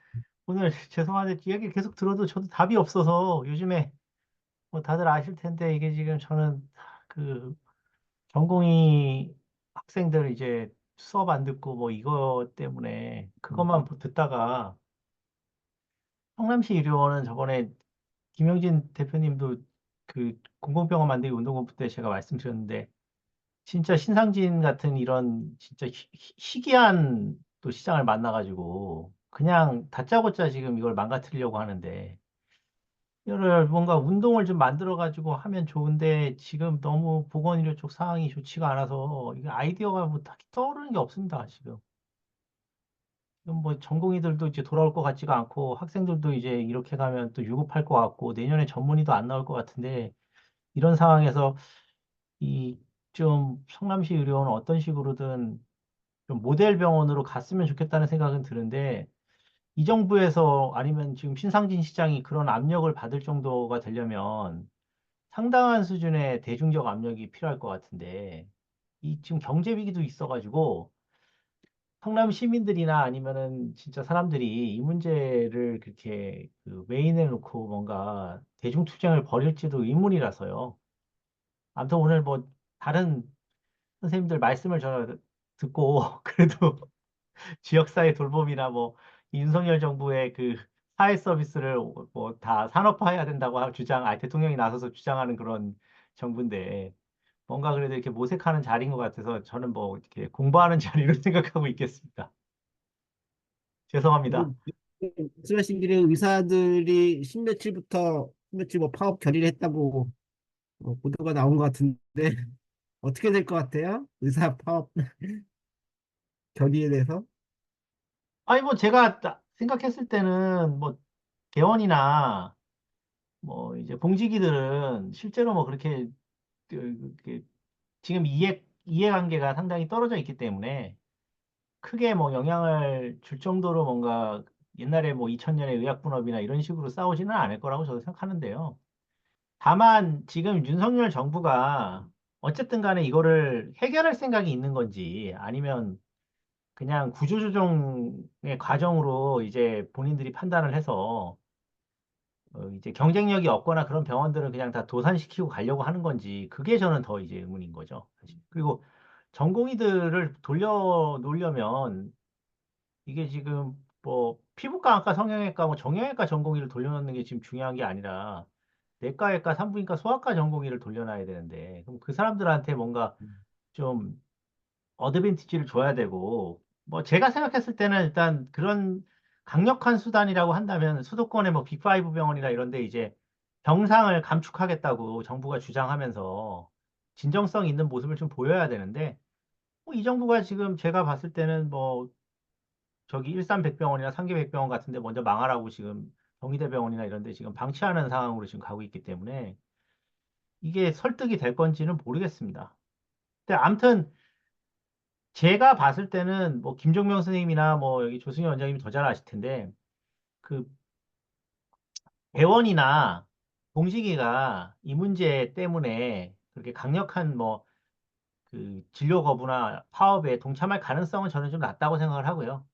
오늘 죄송한데 얘기 계속 들어도 저도 답이 없어서 요즘에 뭐 다들 아실 텐데 이게 지금 저는 그 전공의 학생들 이제 수업 안 듣고 뭐 이거 때문에 그것만 듣다가 성남시 의료원은 저번에 김영진 대표님도 그 공공병원 만들기 운동본부 때 제가 말씀드렸는데 진짜 신상진 같은 이런 진짜 희귀한 또 시장을 만나가지고 그냥 다짜고짜 지금 이걸 망가뜨리려고 하는데 이를 뭔가 운동을 좀 만들어가지고 하면 좋은데 지금 너무 보건의료 쪽 상황이 좋지가 않아서 이게 아이디어가 뭐 딱히 떠오르는 게 없습니다, 지금. 지금 뭐 전공의들도 이제 돌아올 것 같지가 않고 학생들도 이제 이렇게 가면 또 유급할 것 같고 내년에 전문의도 안 나올 것 같은데 이런 상황에서 이 좀 성남시 의료원은 어떤 식으로든 좀 모델 병원으로 갔으면 좋겠다는 생각은 드는데 이 정부에서 아니면 지금 신상진 시장이 그런 압력을 받을 정도가 되려면 상당한 수준의 대중적 압력이 필요할 것 같은데 이 지금 경제 위기도 있어가지고 성남 시민들이나 아니면은 진짜 사람들이 이 문제를 그렇게 그 메인에 놓고 뭔가 대중투쟁을 벌일지도 의문이라서요. 아무튼 오늘 뭐 다른 선생님들 말씀을 저 듣고 그래도 지역사회 돌봄이나 뭐 윤석열 정부의 그 사회 서비스를 뭐 다 산업화해야 된다고 대통령이 나서서 주장하는 그런 정부인데 뭔가 그래도 이렇게 모색하는 자리인 것 같아서 저는 뭐 이렇게 공부하는 자리로 생각하고 있겠습니다. 죄송합니다. 말씀하신 길에 의사들이 신며칠부터 신며칠 뭐 파업 결의를 했다고 보도가 나온 것 같은데 어떻게 될 것 같아요? 의사 파업 결의에 대해서? 아니 뭐 제가 생각했을 때는 뭐 개원이나 뭐 이제 공직이들은 실제로 뭐 그렇게 지금 이해관계가 상당히 떨어져 있기 때문에 크게 뭐 영향을 줄 정도로 뭔가 옛날에 뭐 2000년에 의학분업이나 이런 식으로 싸우지는 않을 거라고 저도 생각하는데요. 다만 지금 윤석열 정부가 어쨌든 간에 이거를 해결할 생각이 있는 건지 아니면 그냥 구조조정의 과정으로 이제 본인들이 판단을 해서 이제 경쟁력이 없거나 그런 병원들은 그냥 다 도산시키고 가려고 하는 건지 그게 저는 더 이제 의문인 거죠. 사실. 그리고 전공의들을 돌려놓으려면 이게 지금 뭐 피부과, 안과, 성형외과, 뭐 정형외과 전공의를 돌려놓는 게 지금 중요한 게 아니라 내과외과, 산부인과, 소아과 전공의를 돌려놔야 되는데 그럼 그 사람들한테 뭔가 좀 어드밴티지를 줘야 되고 뭐 제가 생각했을 때는 일단 그런 강력한 수단이라고 한다면 수도권의 뭐 빅5 병원이나 이런 데 이제 병상을 감축하겠다고 정부가 주장하면서 진정성 있는 모습을 좀 보여야 되는데 뭐 이 정부가 지금 제가 봤을 때는 뭐 저기 일산백병원이나 상계백병원 같은데 먼저 망하라고 지금 경희대병원이나 이런 데 지금 방치하는 상황으로 지금 가고 있기 때문에 이게 설득이 될 건지는 모르겠습니다. 근데 아무튼 제가 봤을 때는 뭐 김종명 선생님이나 뭐 여기 조승현 원장님이 더 잘 아실 텐데 그 대원이나 공식위가 이 문제 때문에 그렇게 강력한 뭐 그 진료 거부나 파업에 동참할 가능성은 저는 좀 낮다고 생각을 하고요.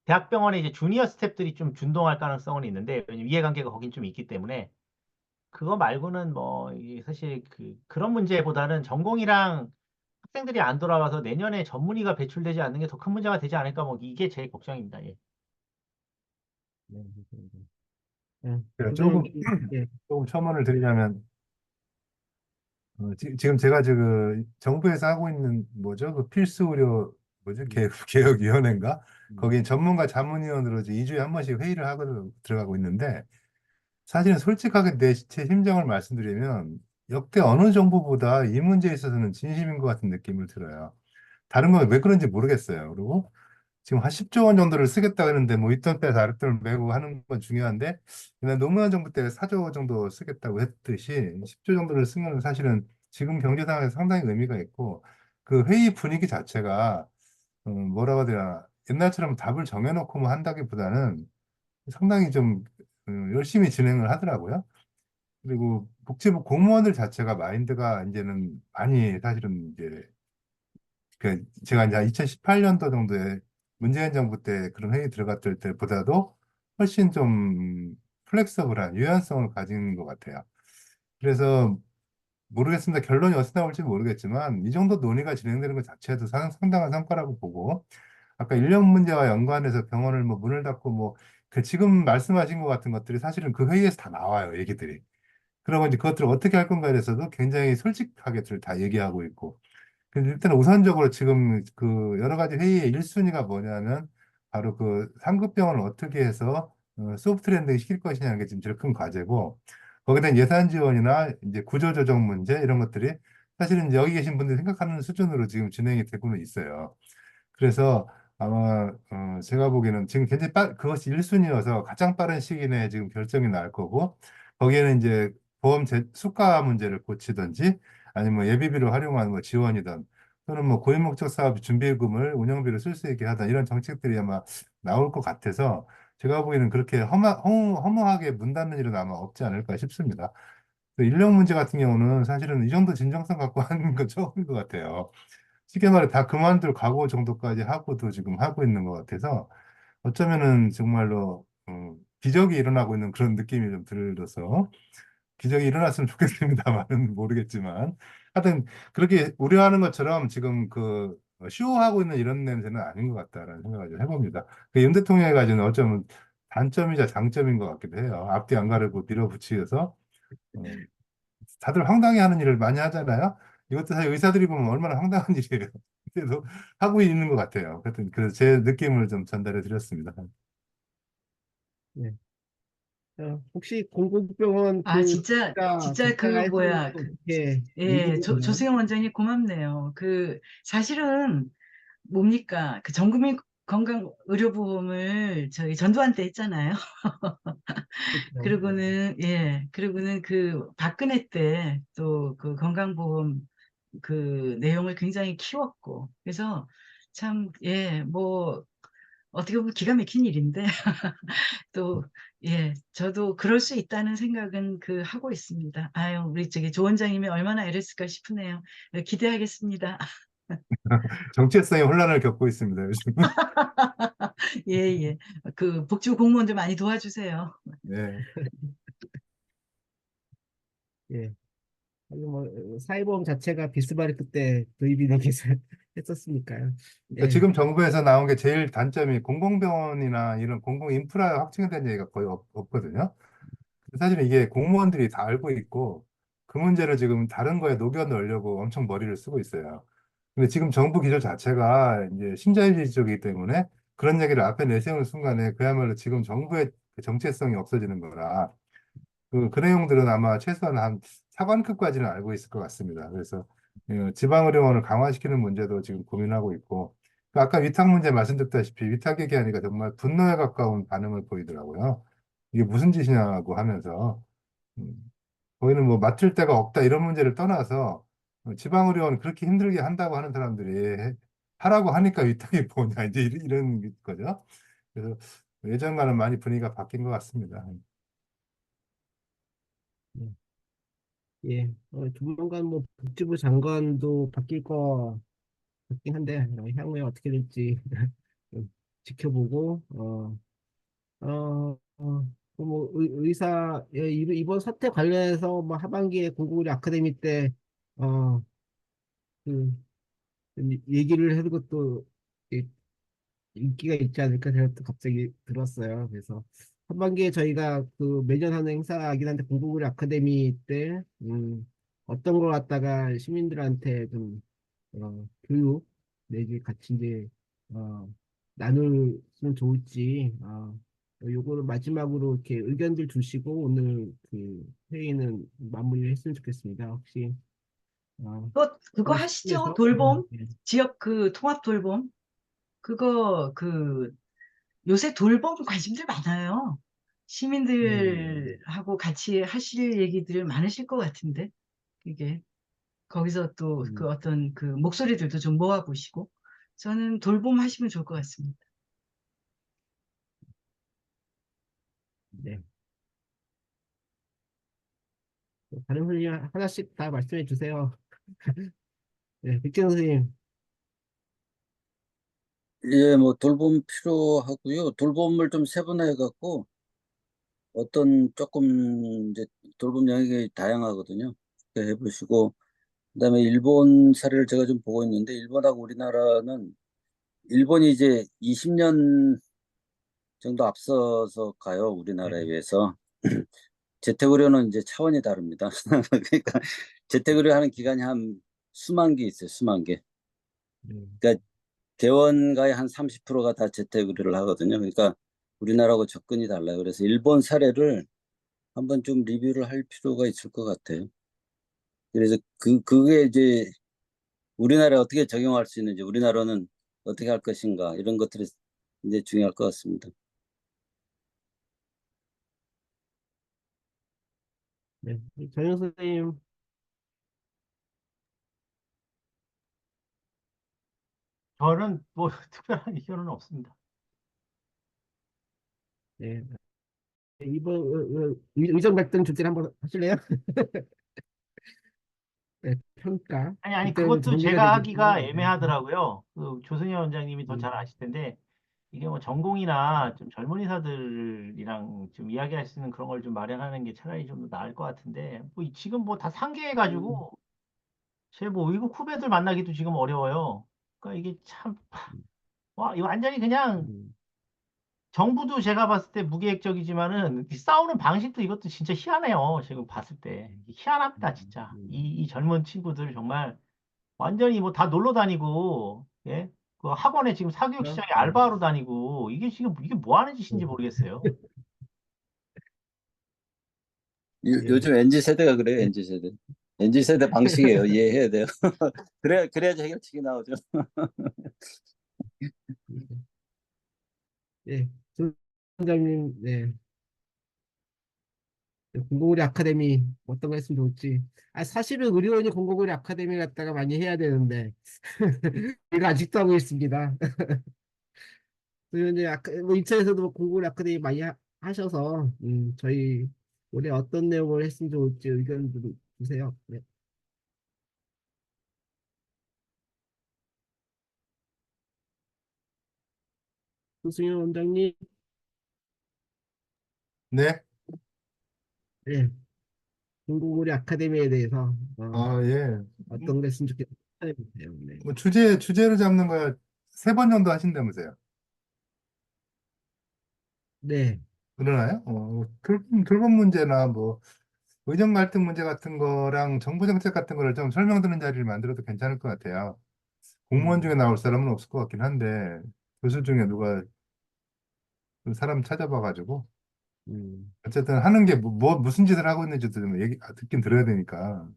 대학병원의 이제 주니어 스태프들이 좀 준동할 가능성은 있는데 왜냐면 이해관계가 거긴 좀 있기 때문에 그거 말고는 뭐 이게 사실 그런 문제보다는 전공이랑 학생들이 안 돌아와서 내년에 전문의가 배출되지 않는 게 더 큰 문제가 되지 않을까 뭐 이게 제 걱정입니다. 예. 네, 감사합니다. 네, 제가 소장님, 예, 조금 첨언을 드리자면, 지금 제가 정부에서 하고 있는 뭐죠? 그 필수 의료 뭐죠? 개혁위원회인가? 거기 전문가 자문위원으로 이제 2주에 한 번씩 회의를 하고 들어가고 있는데, 사실은 솔직하게 제 심정을 말씀드리면 역대 어느 정부보다 이 문제에 있어서는 진심인 것 같은 느낌을 들어요. 다른 건 왜 그런지 모르겠어요. 그리고 지금 한 10조 원 정도를 쓰겠다 그러는데 뭐 있던 빼서 아랫돈을 메고 하는 건 중요한데 그냥 노무현 정부 때 4조 정도 쓰겠다고 했듯이 10조 정도를 쓰면 사실은 지금 경제 상황에서 상당히 의미가 있고 그 회의 분위기 자체가 뭐라고 해야 되나 옛날처럼 답을 정해놓고 뭐 한다기보다는 상당히 좀 열심히 진행을 하더라고요. 그리고 복지부 공무원들 자체가 마인드가 이제는 많이 사실은 이제 제가 이제 2018년도 정도에 문재인 정부 때 그런 회의 들어갔을 때보다도 훨씬 좀 플렉서블한 유연성을 가진 것 같아요. 그래서 모르겠습니다. 결론이 어디서 나올지 모르겠지만 이 정도 논의가 진행되는 것 자체도 상당한 성과라고 보고 아까 인력 문제와 연관해서 병원을 뭐 문을 닫고 뭐 그 지금 말씀하신 것 같은 것들이 사실은 그 회의에서 다 나와요, 얘기들이. 그러고 이제 그것들을 어떻게 할 건가에 대해서도 굉장히 솔직하게들 다 얘기하고 있고 근데 일단 우선적으로 지금 그 여러 가지 회의의 1순위가 뭐냐면 바로 그 상급병원을 어떻게 해서 소프트 랜딩 시킬 것이냐는 게 지금 제일 큰 과제고 거기에 대한 예산 지원이나 이제 구조조정 문제 이런 것들이 사실은 여기 계신 분들이 생각하는 수준으로 지금 진행이 되고는 있어요. 그래서 아마 제가 보기에는 지금 굉장히 그것이 1순위여서 가장 빠른 시기 내에 지금 결정이 날 거고 거기에는 이제 수가 문제를 고치든지 아니면 뭐 예비비를 활용하는 뭐 지원이든 또는 뭐 고유목적 사업 준비금을 운영비로 쓸 수 있게 하다 이런 정책들이 아마 나올 것 같아서 제가 보기에는 그렇게 허무하게 문 닫는 일은 아마 없지 않을까 싶습니다. 그 인력 문제 같은 경우는 사실은 이 정도 진정성 갖고 하는 건 처음인 것 같아요. 쉽게 말해 다 그만둘 각오 정도까지 하고도 지금 하고 있는 것 같아서 어쩌면은 정말로 기적이 일어나고 있는 그런 느낌이 좀 들어서 기적이 일어났으면 좋겠습니다만은 모르겠지만 하여튼 그렇게 우려하는 것처럼 지금 쇼하고 있는 이런 냄새는 아닌 것 같다라는 생각을 좀 해봅니다. 윤 대통령이 가지는 어쩌면 단점이자 장점인 것 같기도 해요. 앞뒤 안 가르고 밀어붙이면서 다들 황당해하는 일을 많이 하잖아요. 이것도 사실 의사들이 보면 얼마나 황당한 일이에요. 그래도 하고 있는 것 같아요. 하여튼 그래서 제 느낌을 좀 전달해 드렸습니다. 네. 혹시 공공병원 아, 진짜 숫자가 해소는 어떻게 예, 이루어지나요? 조승현 원장님 고맙네요. 사실은 뭡니까? 전국민 건강 의료보험을 저희 전두환 때 했잖아요. 그렇죠. 그리고는 박근혜 때 또 그 건강보험 내용을 굉장히 키웠고, 그래서 참, 뭐, 어떻게 보면 기가 막힌 일인데, 또, 저도 그럴 수 있다는 생각은 하고 있습니다. 아유, 우리 조 원장님이 얼마나 애랬을까 싶으네요. 기대하겠습니다. 정체성의 혼란을 겪고 있습니다, 요즘. 예, 예. 그 복지부 공무원들 많이 도와주세요. 네. 예. 아니 뭐 사회보험 자체가 비스마르크 때 도입이 되기 했었으니까요. 그러니까 예. 지금 정부에서 나온 게 제일 단점이 공공병원이나 이런 공공 인프라 확충에 대한 얘기가 거의 없거든요. 사실 이게 공무원들이 다 알고 있고 그 문제를 지금 다른 거에 녹여 넣으려고 엄청 머리를 쓰고 있어요. 근데 지금 정부 기조 자체가 이제 신자유주의적이기 때문에 그런 얘기를 앞에 내세우는 순간에 그야말로 지금 정부의 그 정체성이 없어지는 거라 그 내용들은 아마 최소한 한 차관급까지는 알고 있을 것 같습니다. 그래서 지방의료원을 강화시키는 문제도 지금 고민하고 있고 그 아까 위탁 문제 말씀드렸다시피 위탁 얘기하니까 정말 분노에 가까운 반응을 보이더라고요. 이게 무슨 짓이냐고 하면서 음, 거기는 뭐 맡을 데가 없다 이런 문제를 떠나서 지방의료원 그렇게 힘들게 한다고 하는 사람들이 하라고 하니까 위탁이 뭐냐 이제 이런 거죠. 그래서 예전과는 많이 분위기가 바뀐 것 같습니다. 예. 조만간 뭐 복지부 장관도 바뀔 거 같긴 한데 향후에 어떻게 될지 좀 지켜보고 뭐 의사 예, 이번 사태 관련해서 뭐 하반기에 공국의료 아카데미 때 어, 그 얘기를 해는 것도 예, 인기가 있지 않을까 생각도 갑자기 들었어요. 그래서 한반기에 저희가 그 매년 하는 행사이긴 한데 공국의료 아카데미 때 어떤 걸 갖다가 시민들한테 좀 교육 내지 같이 이제 어, 나누면 좋을지 요거를 마지막으로 이렇게 의견들 주시고 오늘 그 회의는 마무리를 했으면 좋겠습니다. 혹시 그거 하시죠. NC에서 돌봄. 지역 그 통합 돌봄. 그거 요새 돌봄 관심들 많아요. 시민들하고 같이 하실 얘기들 많으실 것 같은데, 이게 거기서 또 그 어떤 그 목소리들도 좀 모아보시고, 저는 돌봄 하시면 좋을 것 같습니다. 네. 다른 선생님 하나씩 다 말씀해 주세요. 네, 백경 선생님. 예, 뭐 돌봄 필요하고요. 돌봄을 좀 세분화해 갖고 어떤 조금 이제 돌봄 영역이 다양하거든요. 그렇게 해보시고 그다음에 일본 사례를 제가 좀 보고 있는데 일본하고 우리나라는 일본이 이제 20년 정도 앞서서 가요. 우리나라에 비해서. 재택의료는 이제 차원이 다릅니다. 그러니까 재택의료 하는 기간이 한 수만 개 있어요. 수만 개. 그러니까 개원가의 한 30%가 다 재택의료를 하거든요. 그러니까 우리나라하고 접근이 달라요. 그래서 일본 사례를 한번 좀 리뷰를 할 필요가 있을 것 같아요. 그래서 그게 이제 우리나라에 어떻게 적용할 수 있는지, 우리나라는 어떻게 할 것인가, 이런 것들이 이제 중요할 것 같습니다. 네, 정영 선생님. 저는 뭐 특별한 의견은 없습니다. 네. 이번 의정 갈등 주제를 한번 하실래요? 네, 평가. 아니, 그때는 그것도 정리가 제가 되기 하기가 때문에. 애매하더라고요. 그 조승현 원장님이 더 잘 음, 아실 텐데, 이게 뭐 전공이나 좀 젊은 의사들이랑 좀 이야기할 수 있는 그런 걸 좀 마련하는 게 차라리 좀 더 나을 것 같은데, 뭐 지금 뭐 다 상계해가지고, 제 뭐 의국 후배들 만나기도 지금 어려워요. 그러니까 이게 참, 와, 이거 완전히 그냥 음, 정부도 제가 봤을 때 무계획적이지만은 이 싸우는 방식도 이것도 진짜 희한해요. 지금 봤을 때. 희한합니다, 진짜. 이 젊은 친구들 정말 완전히 뭐 다 놀러 다니고, 예? 그 학원에 지금 사교육 그렇죠? 시장에 알바하러 다니고, 이게 지금 이게 뭐 하는 짓인지 모르겠어요. 예. 요즘 MZ 세대가 그래요. MZ 세대. MZ 세대 방식이에요. 이해해야 돼요. 그래야지 해결책이 나오죠. 예. 조 원장님, 네. 공공의료 아카데미 어떤 거 했으면 좋을지. 사실은 의료원이 공공의료 아카데미 갖다가 많이 해야 되는데 이거 아직도 하고 있습니다. 그리고 이제 아까 뭐 인천에서도 뭐 공공의료 아카데미 많이 하셔서 저희 올해 어떤 내용을 했으면 좋을지 의견 좀 주세요. 네. 김승현 원장님. 네. 네. 중국어리 아카데미에 대해서 예. 어떤 게 했으면 좋겠어요. 네. 뭐 주제로 잡는 거야 3번 정도 하신다면서요. 네. 그러나요? 돌봄 문제나 뭐 의정 갈등 문제 같은 거랑 정부 정책 같은 거를 좀 설명드리는 자리를 만들어도 괜찮을 것 같아요. 공무원 중에 나올 사람은 없을 것 같긴 한데 교수 중에 누가 그 사람 찾아봐가지고 음, 어쨌든 하는 게 무슨 짓을 하고 있는지도 좀 듣긴 들어야 되니까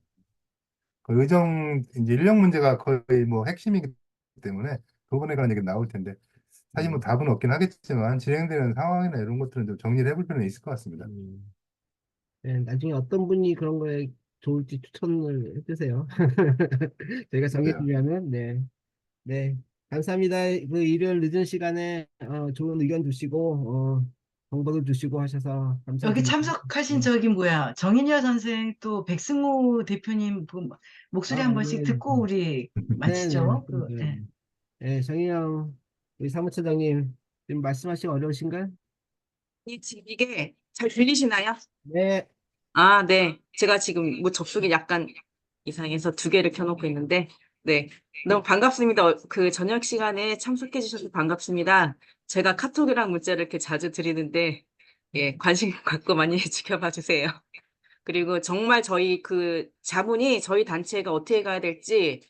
그 의정 이제 인력 문제가 거의 뭐 핵심이기 때문에 그 부분에 관한 얘기 나올 텐데 사실 뭐 음, 답은 없긴 하겠지만 진행되는 상황이나 이런 것들은 좀 정리를 해볼 필요는 있을 것 같습니다. 네, 나중에 어떤 분이 그런 거에 좋을지 추천을 해주세요. 저희가 그래요. 정해주면은, 네. 네. 감사합니다. 그 일요일 늦은 시간에 좋은 의견 주시고, 정보도 주시고 하셔서 여기 감사드립니다. 참석하신 네. 저기 뭐야 정인여 선생 또 백승호 대표님 그 목소리 한 번씩 네. 듣고 우리 네, 네. 마치죠. 예. 네, 정희영, 우리 사무처장님, 지금 말씀하시기 어려우신가요? 이게 잘 들리시나요? 네. 아, 네. 제가 지금 뭐 접속이 약간 이상해서 2개를 켜놓고 있는데, 네. 너무 반갑습니다. 그 저녁 시간에 참석해 주셔서 반갑습니다. 제가 카톡이랑 문자를 이렇게 자주 드리는데, 예, 관심 갖고 많이 지켜봐 주세요. 그리고 정말 저희 그 자문이 저희 단체가 어떻게 가야 될지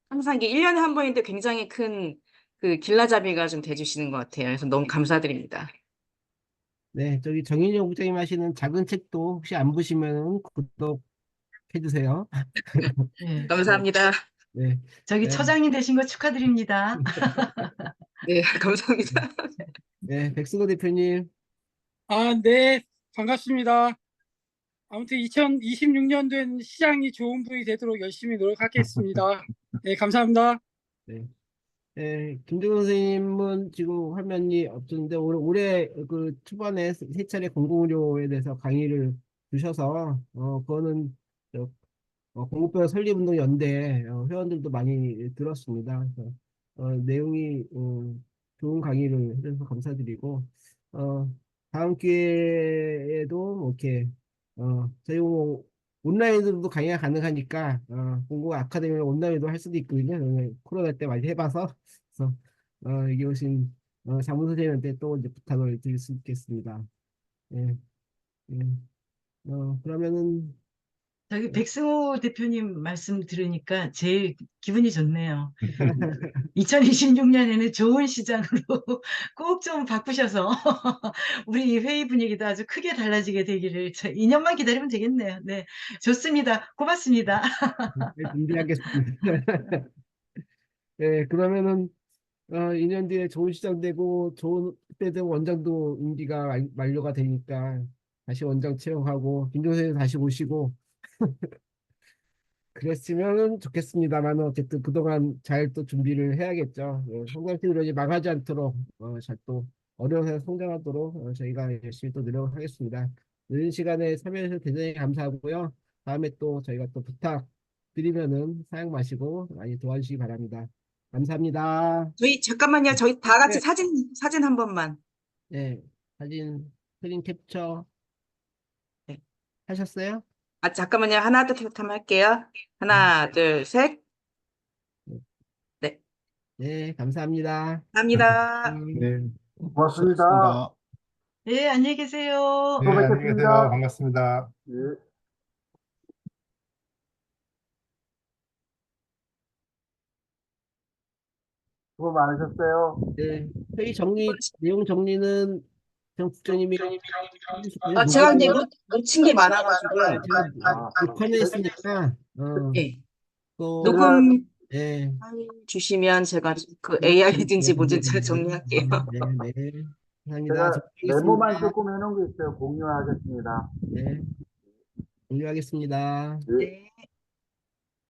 항상 이게 1년에 한 번인데 굉장히 큰 그 길라잡이가 좀 돼주시는 것 같아요. 그래서 너무 감사드립니다. 네, 저기 정인영 국장님 하시는 작은 책도 혹시 안 보시면 구독해주세요. 예. 감사합니다. 네. 저기 네, 처장님 되신 거 축하드립니다. 네, 감사합니다. 네, 백승호 대표님. 네, 반갑습니다. 아무튼 2026년도엔 시장이 좋은 분이 되도록 열심히 노력하겠습니다. 네, 감사합니다. 네. 네, 김정은 선생님은 지금 화면이 없었는데 올해 그 초반에 3차례 공공의료에 대해서 강의를 주셔서 그거는 공급병 설립운동 연대 회원들도 많이 들었습니다. 그래서, 내용이 좋은 강의를 해주셔서 감사드리고 다음 기회에도 뭐 이렇게 저희 뭐 온라인으로도 강의가 가능하니까 공공 아카데미 온라인으로 할 수도 있거든요. 코로나 때 많이 해봐서 그래서 여기 오신 자문 선생님한테 또 이제 부탁을 드릴 수 있겠습니다. 예, 예. 그러면은 저기 백승호 대표님 말씀 들으니까 제일 기분이 좋네요. 2026년에는 좋은 시장으로 꼭 좀 바꾸셔서 우리 회의 분위기도 아주 크게 달라지게 되기를 2년만 기다리면 되겠네요. 네, 좋습니다. 고맙습니다. 준비하겠습니다. 네, 그러면은 2년 뒤에 좋은 시장 되고 좋은 때 되면 원장도 임기가 만료가 되니까 다시 원장 채용하고 김종선님 다시 오시고 그랬으면 좋겠습니다만 어쨌든 그동안 잘 또 준비를 해야겠죠. 성장팀으로 망하지 않도록 잘 또 어려운 세상 성장하도록 저희가 열심히 또 노력하겠습니다. 늦은 시간에 참여해 주셔서 대단히 감사하고요. 다음에 또 저희가 또 부탁 드리면은 사양 마시고 많이 도와주시기 바랍니다. 감사합니다. 잠깐만요. 저희 다 같이 네, 사진 한 번만. 네, 사진 스크린 캡처 네. 하셨어요? 잠깐만요. 하나, 둘, 셋 한번 할게요. 하나, 둘, 셋. 네. 네, 감사합니다. 감사합니다. 네, 고맙습니다. 수고하셨습니다. 네, 안녕히 계세요. 네, 또 안녕히 계세요. 뵙겠습니다. 반갑습니다. 예. 수고 많으셨어요. 네, 회의 내용 정리는 정 국장님이 해주실까요? 제가 근데 놓친 게 많아가지고요. 네, 제가 아, 녹화는 했으니까, 네. 또, 녹음 네, 주시면 제가 그 AI든지 뭐든지 잘 정리할게요. 네, 네, 감사합니다. 제가 메모만 접수하겠습니다. 조금 해놓은 게 있어요. 공유하겠습니다. 네, 공유하겠습니다. 예. 네.